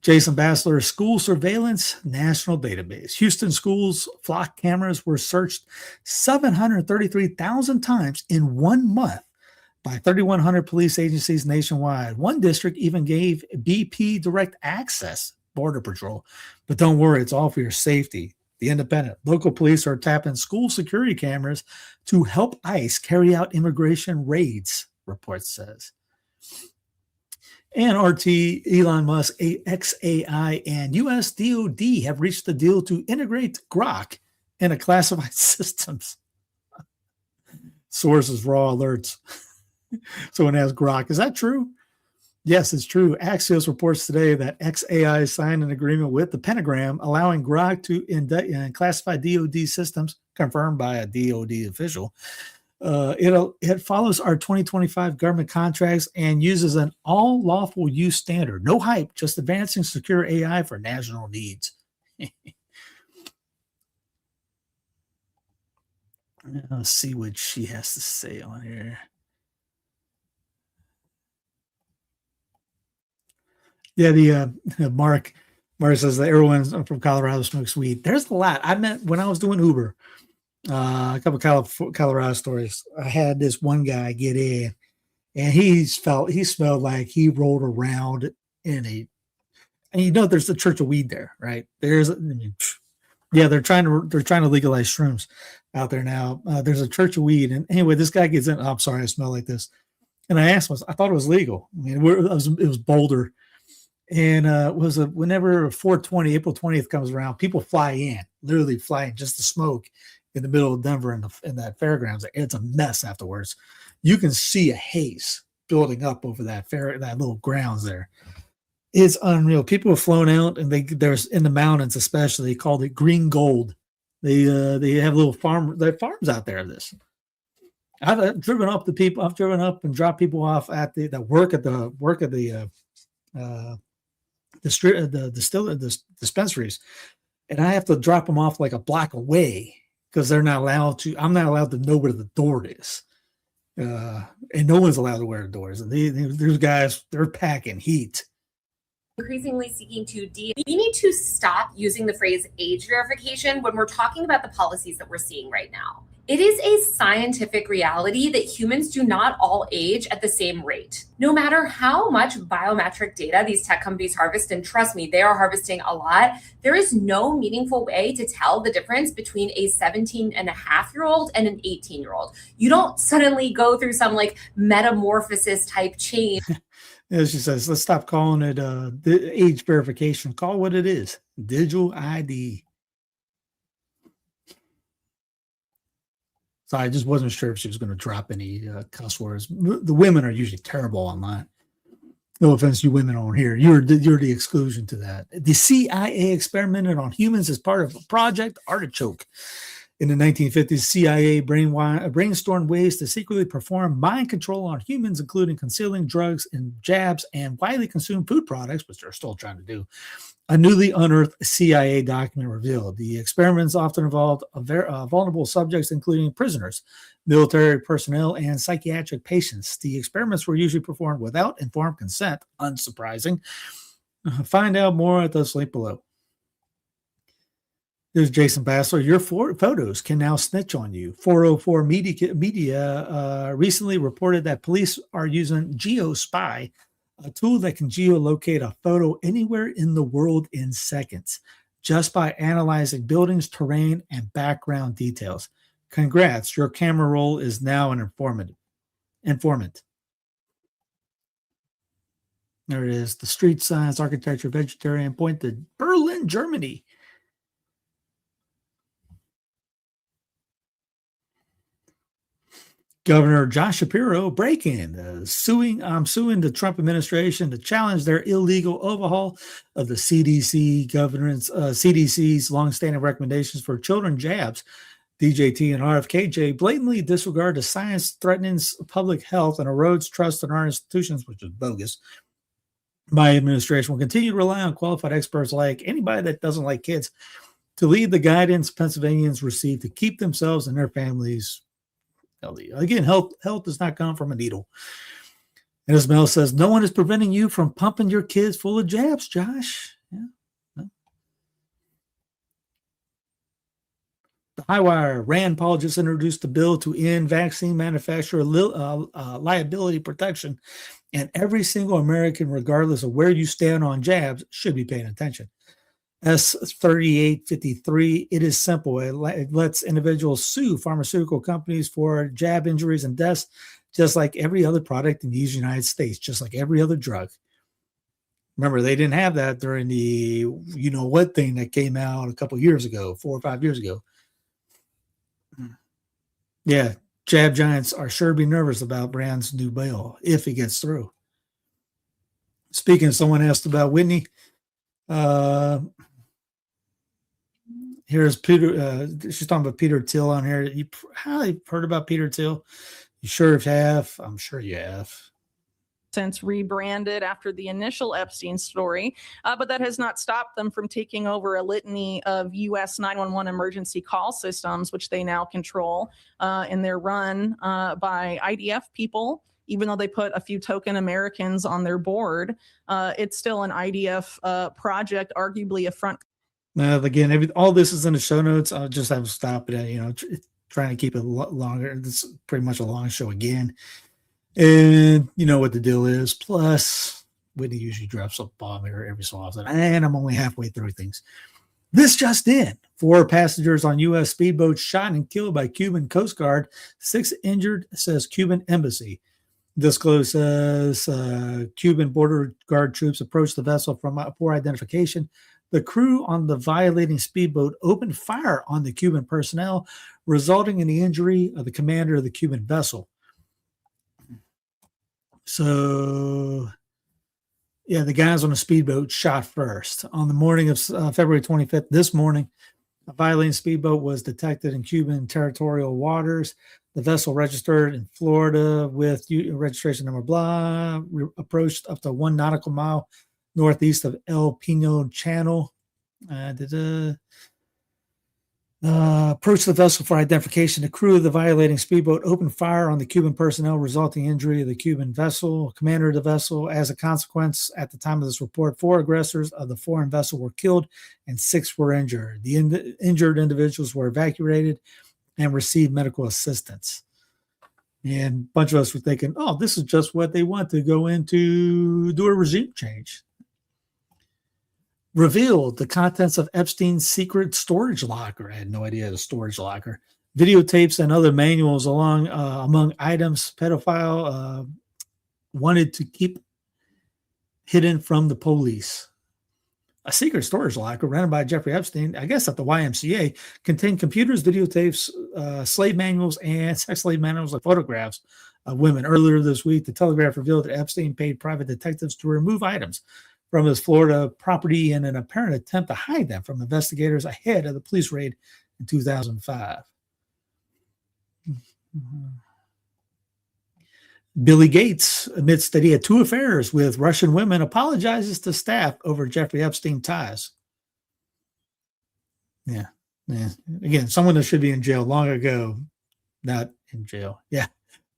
Jason Bassler, school surveillance national database. Houston schools' Flock cameras were searched 733,000 times in 1 month by 3,100 police agencies nationwide. One district even gave BP direct access, Border Patrol. But don't worry, it's all for your safety. The Independent. Local police are tapping school security cameras to help ICE carry out immigration raids, report says. And RT, Elon Musk, XAI, and US DOD have reached a deal to integrate Grok into classified systems. Sources, raw alerts. Someone asked Grok, is that true? Yes, it's true. Axios reports today that XAI signed an agreement with the Pentagon allowing Grok to classify DOD systems, confirmed by a DOD official. It follows our 2025 government contracts and uses an all lawful use standard. No hype, just advancing secure AI for national needs. Let's see what she has to say on here. Yeah, Mark says that everyone from Colorado smokes weed. There's a lot. I met when I was doing Uber, a couple of Colorado stories. I had this one guy get in, and he smelled like he rolled around in and there's the Church of Weed there, right? They're trying to legalize shrooms out there now. There's a Church of Weed, and anyway, this guy gets in. Oh, I'm sorry, I smell like this, and I asked him. I thought it was legal. I mean, it was Boulder. And whenever 420, April 20th comes around, people literally fly in just to smoke in the middle of Denver in that fairgrounds. It's a mess afterwards. You can see a haze building up over that little grounds there. It's unreal. People have flown out, and there's in the mountains especially, called it green gold. They have little farms out there of this. I've driven up and dropped people off at the dispensaries, and I have to drop them off like a block away because I'm not allowed to know where the door is, and no one's allowed to wear the doors. And these guys, they're packing heat. Increasingly seeking to we need to stop using the phrase age verification when we're talking about the policies that we're seeing right now. It is a scientific reality that humans do not all age at the same rate. No matter how much biometric data these tech companies harvest, and trust me, they are harvesting a lot, there is no meaningful way to tell the difference between a 17-and-a-half-year-old and an 18-year-old. You don't suddenly go through some metamorphosis type change. As she says, let's stop calling it the age verification. Call what it is, digital ID. So I just wasn't sure if she was going to drop any cuss words. The women are usually terrible online. No offense, you women on here. You're the exclusion to that. The CIA experimented on humans as part of Project Artichoke. In the 1950s, CIA brainstormed ways to secretly perform mind control on humans, including concealing drugs in jabs and widely consumed food products, which they're still trying to do. A newly unearthed CIA document revealed the experiments often involved vulnerable subjects, including prisoners, military personnel, and psychiatric patients. The experiments were usually performed without informed consent, unsurprising. Find out more at the link below. There's Jason Bassler. Your photos can now snitch on you. 404 Media recently reported that police are using GeoSpy, a tool that can geolocate a photo anywhere in the world in seconds, just by analyzing buildings, terrain, and background details. Congrats, your camera roll is now an informant. There it is. The street signs, architecture, vegetarian point to Berlin, Germany. Governor Josh Shapiro break-in, suing the Trump administration to challenge their illegal overhaul of the CDC's longstanding recommendations for children jabs. DJT and RFKJ blatantly disregard the science threatens public health and erodes trust in our institutions, which is bogus. My administration will continue to rely on qualified experts like anybody that doesn't like kids to lead the guidance Pennsylvanians receive to keep themselves and their families healthy. Again, health does not come from a needle. And as Mel says, no one is preventing you from pumping your kids full of jabs, Josh. Yeah. No. The Highwire, Rand Paul just introduced a bill to end vaccine manufacturer liability protection, and every single American, regardless of where you stand on jabs, should be paying attention. S3853, it is simple. It lets individuals sue pharmaceutical companies for jab injuries and deaths, just like every other product in these United States, just like every other drug. Remember, they didn't have that during the you-know-what thing that came out a couple years ago, 4 or 5 years ago. Yeah, jab giants are sure be nervous about Brand's new bill if it gets through. Speaking, someone asked about Whitney. Here's Peter. She's talking about Peter Thiel on here. You probably heard about Peter Thiel. You sure have? I'm sure you have. Since rebranded after the initial Epstein story, but that has not stopped them from taking over a litany of U.S. 911 emergency call systems, which they now control, and they're run by IDF people. Even though they put a few token Americans on their board, it's still an IDF project, arguably a front. Now, again, all this is in the show notes. I'll just have to stop it. Trying to keep it longer. This is pretty much a long show again. And you know what the deal is. Plus, Whitney usually drops a bomb here every so often. And I'm only halfway through things. This just in. 4 passengers on U.S. speedboat shot and killed by Cuban Coast Guard. 6 injured, says Cuban embassy. Disclosed says Cuban border guard troops approached the vessel from poor identification. The crew on the violating speedboat opened fire on the Cuban personnel, resulting in the injury of the commander of the Cuban vessel. So, yeah, the guys on the speedboat shot first. On the morning of February 25th, this morning, a violating speedboat was detected in Cuban territorial waters. The vessel registered in Florida with registration number blah, approached up to 1 nautical mile northeast of El Pino Channel. Approached the vessel for identification. The crew of the violating speedboat opened fire on the Cuban personnel, resulting in injury of the Cuban vessel, commander of the vessel. As a consequence, at the time of this report, 4 aggressors of the foreign vessel were killed and 6 were injured. The injured individuals were evacuated and received medical assistance. And a bunch of us were thinking, oh, this is just what they want to go into, do a regime change. Revealed the contents of Epstein's secret storage locker. I had no idea the storage locker. Videotapes and other manuals among items pedophile wanted to keep hidden from the police. A secret storage locker ran by Jeffrey Epstein, I guess at the YMCA, contained computers, videotapes, slave manuals, and sex slave manuals and photographs of women. Earlier this week, the Telegraph revealed that Epstein paid private detectives to remove items from his Florida property in an apparent attempt to hide them from investigators ahead of the police raid in 2005. Billy Gates, amidst that he had 2 affairs with Russian women, apologizes to staff over Jeffrey Epstein ties. Yeah. Again, someone that should be in jail long ago, not in jail. Yeah.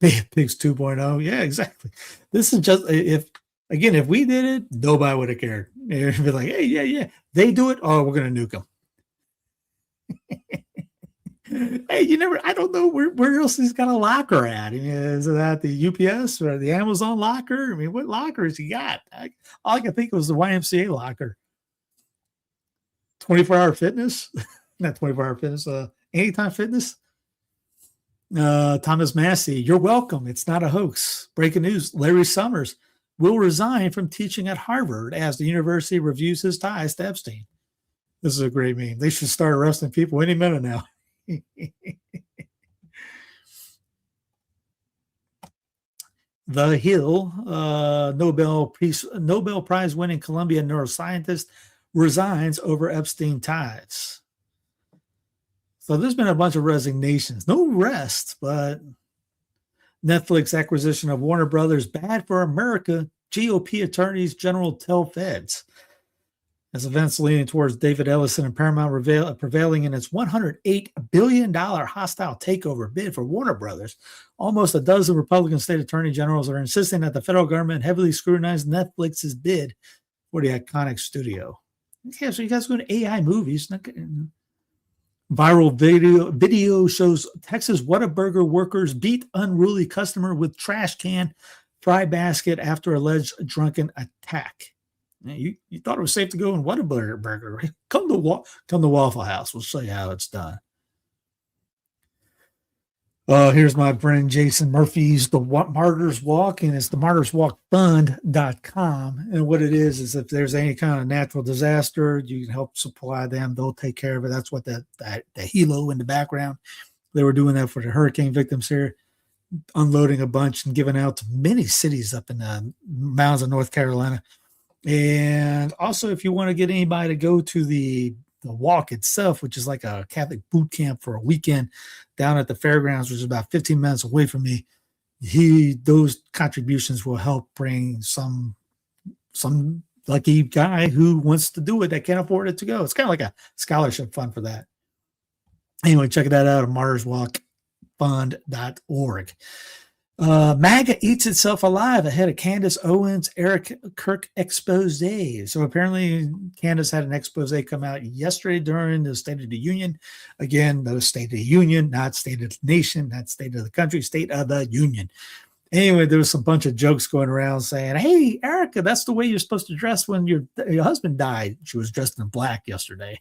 Pigs 2.0. Yeah, exactly. This is just, if we did it, nobody would have cared. It'd be like, hey, yeah. They do it. Oh, we're going to nuke them. Hey, I don't know where else he's got a locker at. I mean, is it at the UPS or the Amazon locker? I mean, what lockers he got? All I could think was the YMCA locker. 24-hour fitness? Not 24-hour fitness. Anytime fitness? Thomas Massey, you're welcome. It's not a hoax. Breaking news. Larry Summers will resign from teaching at Harvard as the university reviews his ties to Epstein. This is a great meme. They should start arresting people any minute now. The Hill, Nobel Prize winning Colombian neuroscientist, resigns over Epstein ties. So there's been a bunch of resignations. No rest, but Netflix acquisition of Warner Brothers bad for America. GOP attorneys general tell feds. As events leaning towards David Ellison and Paramount prevailing in its $108 billion hostile takeover bid for Warner Brothers, almost a dozen Republican state attorney generals are insisting that the federal government heavily scrutinize Netflix's bid for the iconic studio. Okay, so you guys go to AI movies. Viral video shows Texas Whataburger workers beat unruly customer with trash can fry basket after alleged drunken attack. You thought it was safe to go in Whataburger, right? Come to Waffle House. We'll show you how it's done. Here's my friend Jason Murphy's The Martyrs Walk, and it's the martyrswalkfund.com. And what it is if there's any kind of natural disaster, you can help supply them. They'll take care of it. That's what the helo in the background. They were doing that for the hurricane victims here, unloading a bunch and giving out to many cities up in the mountains of North Carolina. And also, if you want to get anybody to go to the walk itself, which is like a Catholic boot camp for a weekend down at the fairgrounds, which is about 15 minutes away from me, those contributions will help bring some lucky guy who wants to do it that can't afford it to go. It's kind of like a scholarship fund for that. Anyway, check that out at martyrswalkfund.org. MAGA eats itself alive ahead of Candace Owens, Eric Kirk expose. So apparently Candace had an expose come out yesterday during the State of the Union. Again, the State of the Union, not State of the Nation, not State of the Country, State of the Union. Anyway, there was a bunch of jokes going around saying, hey, Erica, that's the way you're supposed to dress when your husband died. She was dressed in black yesterday.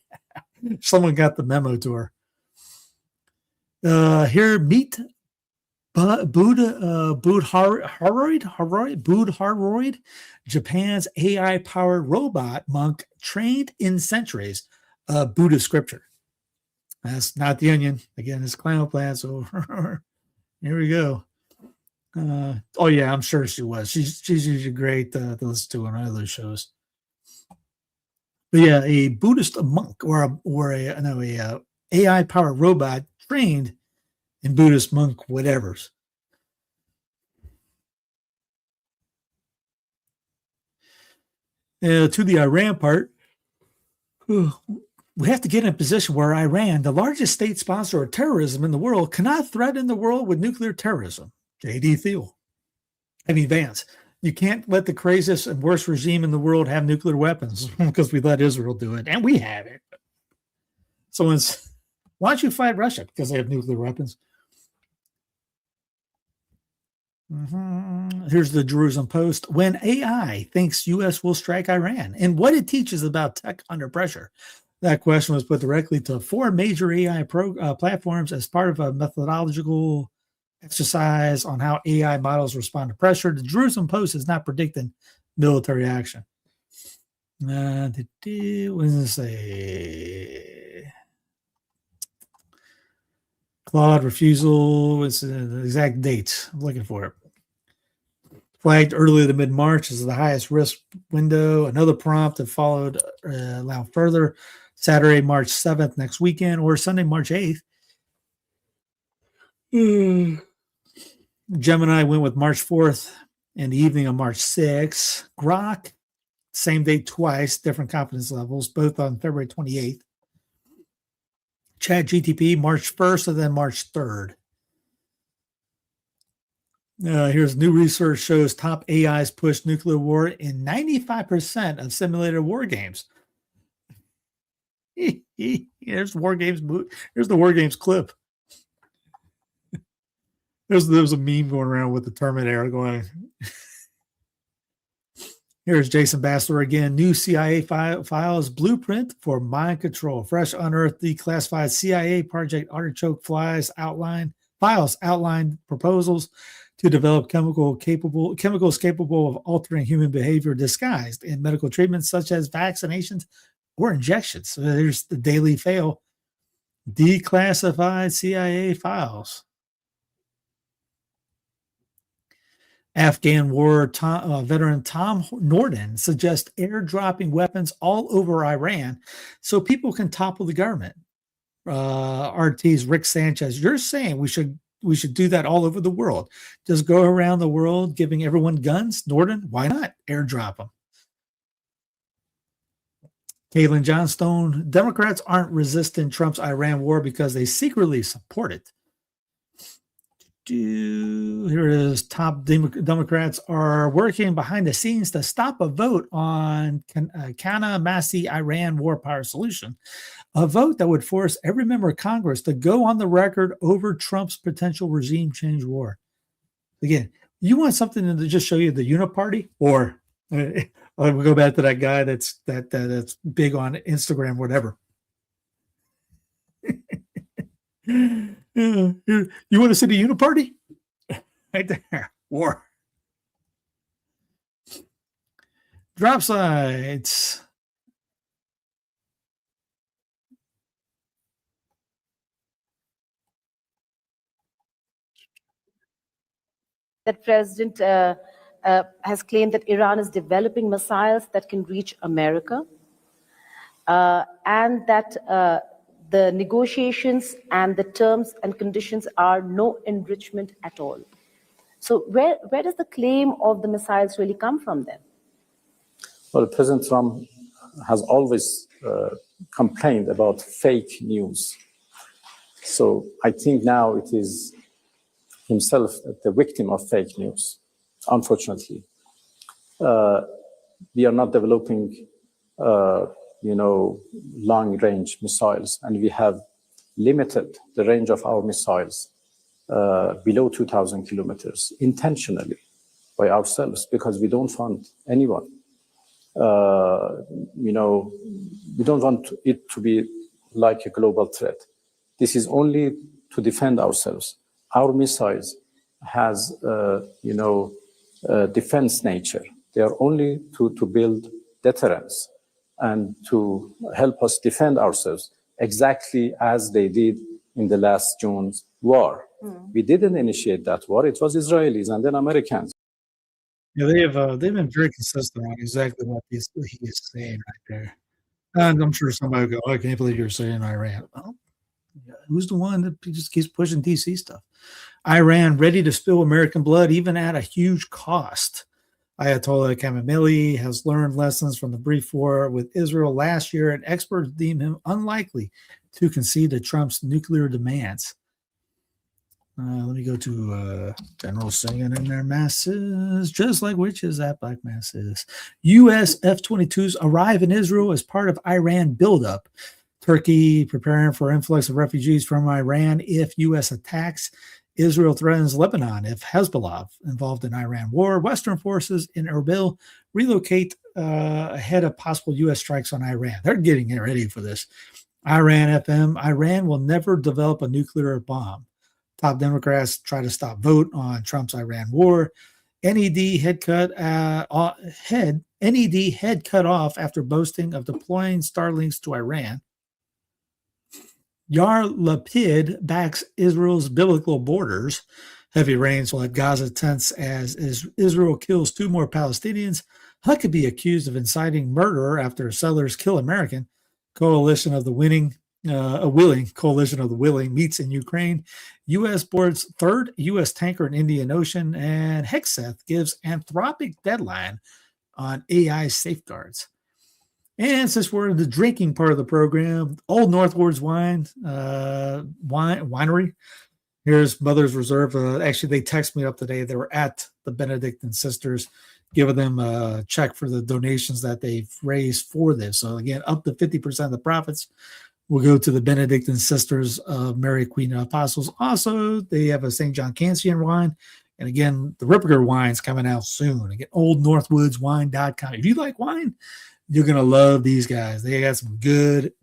Someone got the memo to her. Here, meet Boudharoid, Japan's AI-powered robot monk trained in centuries of Buddhist scripture. That's not the Onion. Again, it's Clown Plan. So here we go. Oh yeah, I'm sure she was. She's usually great to listen to on other shows. But yeah, a Buddhist monk or a AI-powered robot trained in Buddhist monk whatevers. To the Iran part, we have to get in a position where Iran, the largest state sponsor of terrorism in the world, cannot threaten the world with nuclear terrorism. J.D. Thiel. Vance, you can't let the craziest and worst regime in the world have nuclear weapons because we let Israel do it, and we have it. So why don't you fight Russia? Because they have nuclear weapons. Here's the Jerusalem Post. When AI thinks U.S. will strike Iran, and what it teaches about tech under pressure. That question was put directly to 4 major AI platforms as part of a methodological exercise on how AI models respond to pressure. The Jerusalem Post is not predicting military action. What does it say? Claude refusal. It's the exact date. I'm looking for it. Flagged early to mid-March is the highest risk window. Another prompt that followed allow further. Saturday, March 7th, next weekend, or Sunday, March 8th. Gemini went with March 4th and the evening of March 6th. Grok, same date twice, different confidence levels, both on February 28th. ChatGTP, March 1st and then March 3rd. Here's new research shows top AIs push nuclear war in 95% of simulated war games. Here's war games. Here's the war games clip. There's a meme going around with the Terminator going. Here's Jason Bassler again. New CIA files blueprint for mind control. Fresh unearthed declassified CIA Project Artichoke files outline proposals to develop chemicals capable of altering human behavior disguised in medical treatments such as vaccinations or injections. So there's the Daily Fail. Declassified CIA files. Afghan war veteran Tom Norden suggests airdropping weapons all over Iran so people can topple the government. RT's Rick Sanchez, you're saying we should do that all over the world. Just go around the world giving everyone guns. Norton, why not airdrop them? Caitlin Johnstone, Democrats aren't resisting Trump's Iran war because they secretly support it. Here is top Democrats are working behind the scenes to stop a vote on Kana Massi Iran war power solution, a vote that would force every member of Congress to go on the record over Trump's potential regime change war. Again, you want something to just show you the uniparty, or we'll go back to that guy that's big on Instagram, whatever. You want to see the uniparty? Right there. War. Drop sides. That President has claimed that Iran is developing missiles that can reach America, and that the negotiations and the terms and conditions are no enrichment at all. So where does the claim of the missiles really come from then? Well, President Trump has always complained about fake news. So I think now it is himself the victim of fake news, unfortunately. We are not developing long-range missiles, and we have limited the range of our missiles below 2,000 kilometers intentionally by ourselves, because we don't want anyone. We don't want it to be like a global threat. This is only to defend ourselves. Our missiles has, defense nature. They are only to build deterrence and to help us defend ourselves, exactly as they did in the last June's war. We didn't initiate that war. It was Israelis and then Americans. Yeah, they've been very consistent on exactly what he is saying right there. And I'm sure somebody will go, oh, I can't believe you're saying Iran. Well, who's the one that just keeps pushing DC stuff? Iran ready to spill American blood, even at a huge cost. Ayatollah Khamenei has learned lessons from the brief war with Israel last year, and experts deem him unlikely to concede to Trump's nuclear demands. Let me go to General singing in their masses, just like witches at black masses. U.S. F-22s arrive in Israel as part of Iran buildup. Turkey preparing for influx of refugees from Iran if U.S. attacks. Israel threatens Lebanon if Hezbollah involved in Iran war. Western forces in Erbil relocate ahead of possible U.S. strikes on Iran. They're getting ready for this. Iran FM, Iran will never develop a nuclear bomb. Top Democrats try to stop vote on Trump's Iran war. NED head cut off after boasting of deploying Starlinks to Iran. Yair Lapid backs Israel's biblical borders. Heavy rains will hit Gaza tense as Israel kills 2 more Palestinians. Huckabee accused of inciting murder after settlers kill American. Coalition of the willing meets in Ukraine. U.S. boards 3rd U.S. tanker in Indian Ocean. And Hegseth gives Anthropic deadline on AI safeguards. And since we're in the drinking part of the program, Old Northwoods Winery. Here's Mother's Reserve. Actually, they texted me up today. They were at the Benedictine Sisters, giving them a check for the donations that they've raised for this. So again, up to 50% of the profits will go to the Benedictine Sisters of Mary Queen of Apostles. Also, they have a St. John Cancian wine. And again, the Ripper wine's coming out soon. Again, oldnorthwoodswine.com. If you like wine, you're going to love these guys. They got some good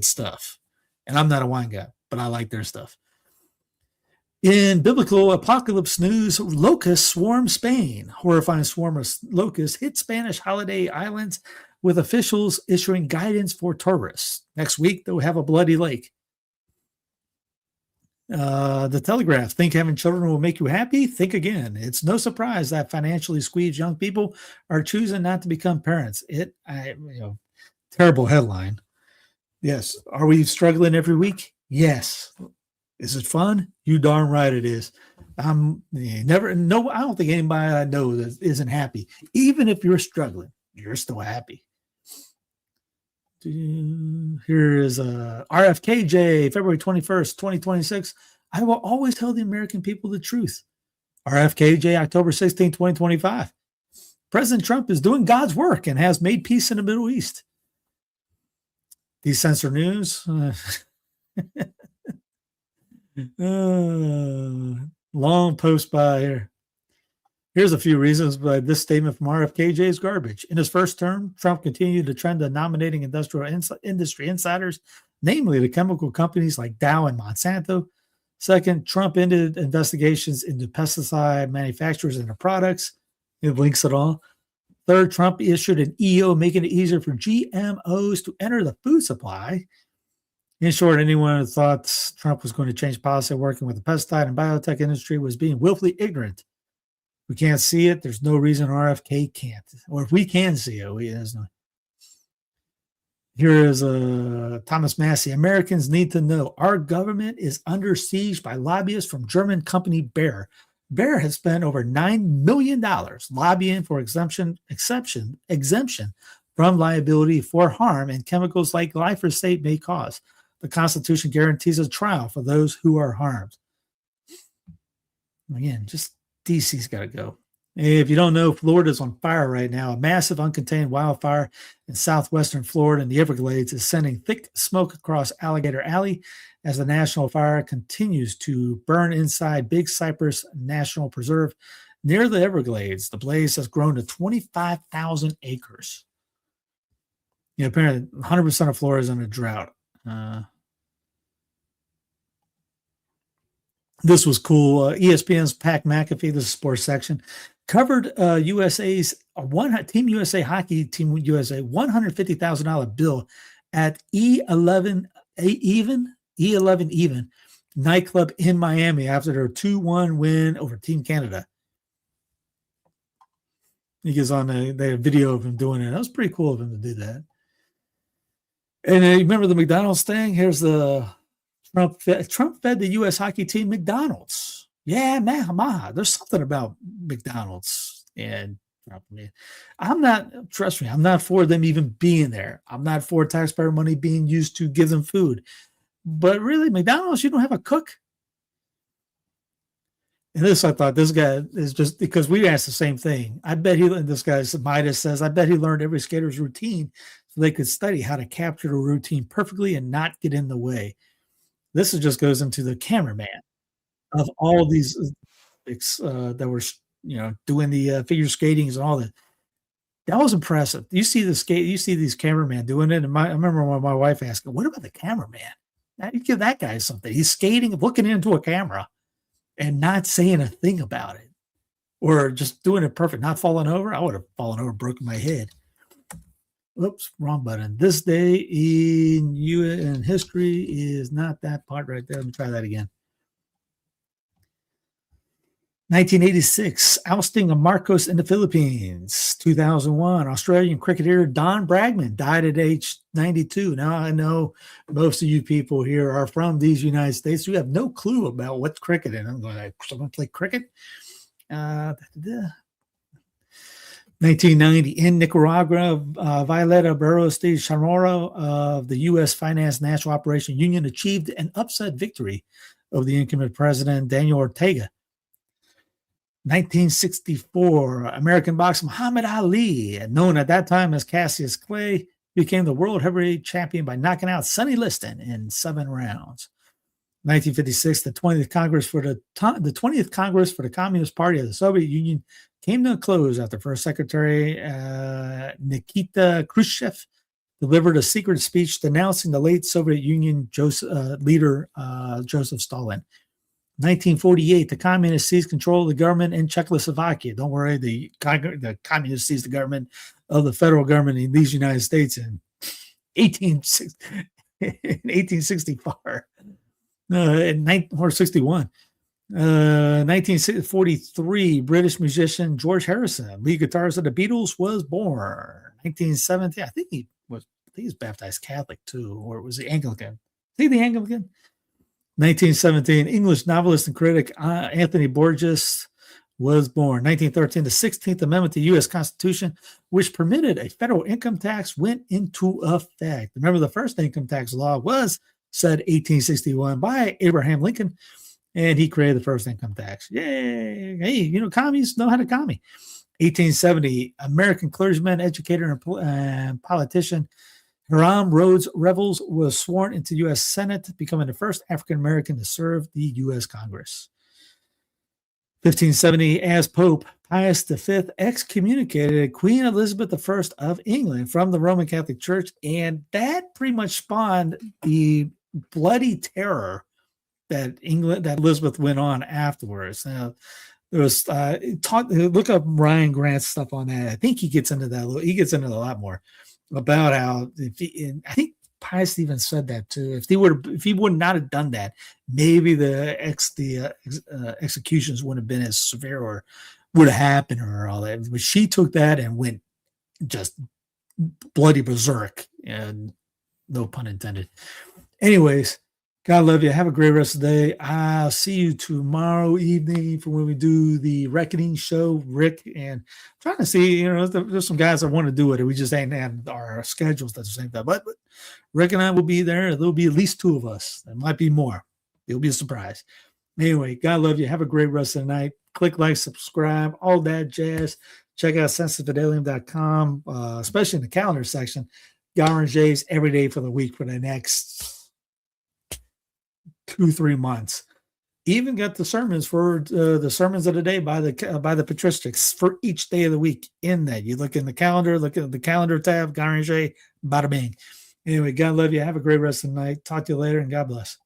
stuff. And I'm not a wine guy, but I like their stuff. In biblical apocalypse news, locusts swarm Spain. Horrifying swarm of locusts hit Spanish holiday islands, with officials issuing guidance for tourists. Next week, they'll have a bloody lake. The Telegraph, think having children will make you happy? Think again. It's no surprise that financially squeezed young people are choosing not to become parents. Terrible headline. Yes. Are we struggling every week? Yes. Is it fun? You darn right it is. I don't think anybody I know that isn't happy. Even if you're struggling, you're still happy. Here is RFKJ, February 21st, 2026. I will always tell the American people the truth. RFKJ, October 16, 2025. President Trump is doing God's work and has made peace in the Middle East. Decensor News. Long post by here. Here's a few reasons why this statement from RFKJ is garbage. In his first term, Trump continued the trend of nominating industrial industry insiders, namely the chemical companies like Dow and Monsanto. Second, Trump ended investigations into pesticide manufacturers and their products. It links it all. Third, Trump issued an EO making it easier for GMOs to enter the food supply. In short, anyone who thought Trump was going to change policy working with the pesticide and biotech industry was being willfully ignorant. We can't see it. There's no reason RFK can't. Or if we can see it, there's no. Here is Thomas Massey. Americans need to know our government is under siege by lobbyists from German company Bayer. Bayer has spent over $9 million lobbying for exemption from liability for harm and chemicals like glyphosate may cause. The Constitution guarantees a trial for those who are harmed. Again, just DC's got to go. If you don't know, Florida's on fire right now. A massive uncontained wildfire in southwestern Florida and the Everglades is sending thick smoke across Alligator Alley as the national fire continues to burn inside Big Cypress National Preserve near the Everglades. The blaze has grown to 25,000 acres. Apparently 100% of Florida is in a drought. This was cool. ESPN's Pat McAfee, the sports section, covered USA's Team USA Hockey Team USA $150,000 bill at E11 Even nightclub in Miami after their 2-1 win over Team Canada. He gets on they had a video of him doing it. That was pretty cool of him to do that. And you remember the McDonald's thing? Here's the Trump fed the U.S. hockey team McDonald's. Yeah, man, there's something about McDonald's and Trump. Trust me, I'm not for them even being there. I'm not for taxpayer money being used to give them food. But really, McDonald's, you don't have a cook. And I thought this guy is just because we asked the same thing. I bet this guy Midas says, I bet he learned every skater's routine so they could study how to capture the routine perfectly and not get in the way. This just goes into the cameraman of all of these that were, doing the figure skatings and all that. That was impressive. You see these cameramen doing it. And I remember when my wife asked, what about the cameraman? Now, you give that guy something. He's skating, looking into a camera and not saying a thing about it or just doing it perfect, not falling over. I would have fallen over, broken my head. Oops, wrong button. This day in history is not that part right there. Let me try that again. 1986, ousting of Marcos in the Philippines. 2001, Australian cricketer Don Bradman died at age 92. Now, I know most of you people here are from these United States. You have no clue about what's cricket. And I'm going, someone play cricket? 1990, in Nicaragua, Violeta Barros de Chamorro of the U.S. Finance National Operation Union achieved an upset victory over the incumbent president, Daniel Ortega. 1964, American boxer Muhammad Ali, known at that time as Cassius Clay, became the world heavyweight champion by knocking out Sonny Liston in 7 rounds. 1956, the 20th Congress for the Communist Party of the Soviet Union came to a close after First Secretary Nikita Khrushchev delivered a secret speech denouncing the late Soviet Union leader Joseph Stalin. 1948, the communists seized control of the government in Czechoslovakia. Don't worry, the communists seized the government of the federal government in these United States in 1864. In 1961. 1943, British musician George Harrison, lead guitarist of the Beatles, was born. 1970, I think he was think he's baptized Catholic too, or was he Anglican? I think the Anglican. 1917, English novelist and critic Anthony Burgess was born. 1913, the 16th Amendment to the U.S. Constitution, which permitted a federal income tax, went into effect. Remember, the first income tax law was said 1861 by Abraham Lincoln, and he created the first income tax. Yay! Hey, commies know how to commie. 1870, American clergyman, educator, and politician Hiram Rhodes Revels was sworn into U.S. Senate, becoming the first African-American to serve the U.S. Congress. 1570, as Pope, Pius V excommunicated Queen Elizabeth I of England from the Roman Catholic Church, and that pretty much spawned the bloody terror that Elizabeth went on afterwards. Now, there was look up Ryan Grant's stuff on that. I think he gets into that. He gets into a lot more about how I think Pius even said that too. If he would not have done that, maybe the executions wouldn't have been as severe or would have happened or all that. But she took that and went just bloody berserk, and no pun intended. Anyways, God love you. Have a great rest of the day. I'll see you tomorrow evening for when we do the Reckoning show. Rick, and I'm trying to see, there's some guys that want to do it, and we just ain't had our schedules at the same time. But Rick and I will be there. There'll be at least two of us. There might be more. It'll be a surprise. Anyway, God love you. Have a great rest of the night. Click like, subscribe, all that jazz. Check out censusbidelium.com, especially in the calendar section. Garage J's every day for the week for the next 2-3 months. Even got the sermons for the sermons of the day by the patristics for each day of the week in that. You look in the calendar, look at the calendar tab, Garage, bada bing. Anyway, God love you. Have a great rest of the night. Talk to you later, and God bless.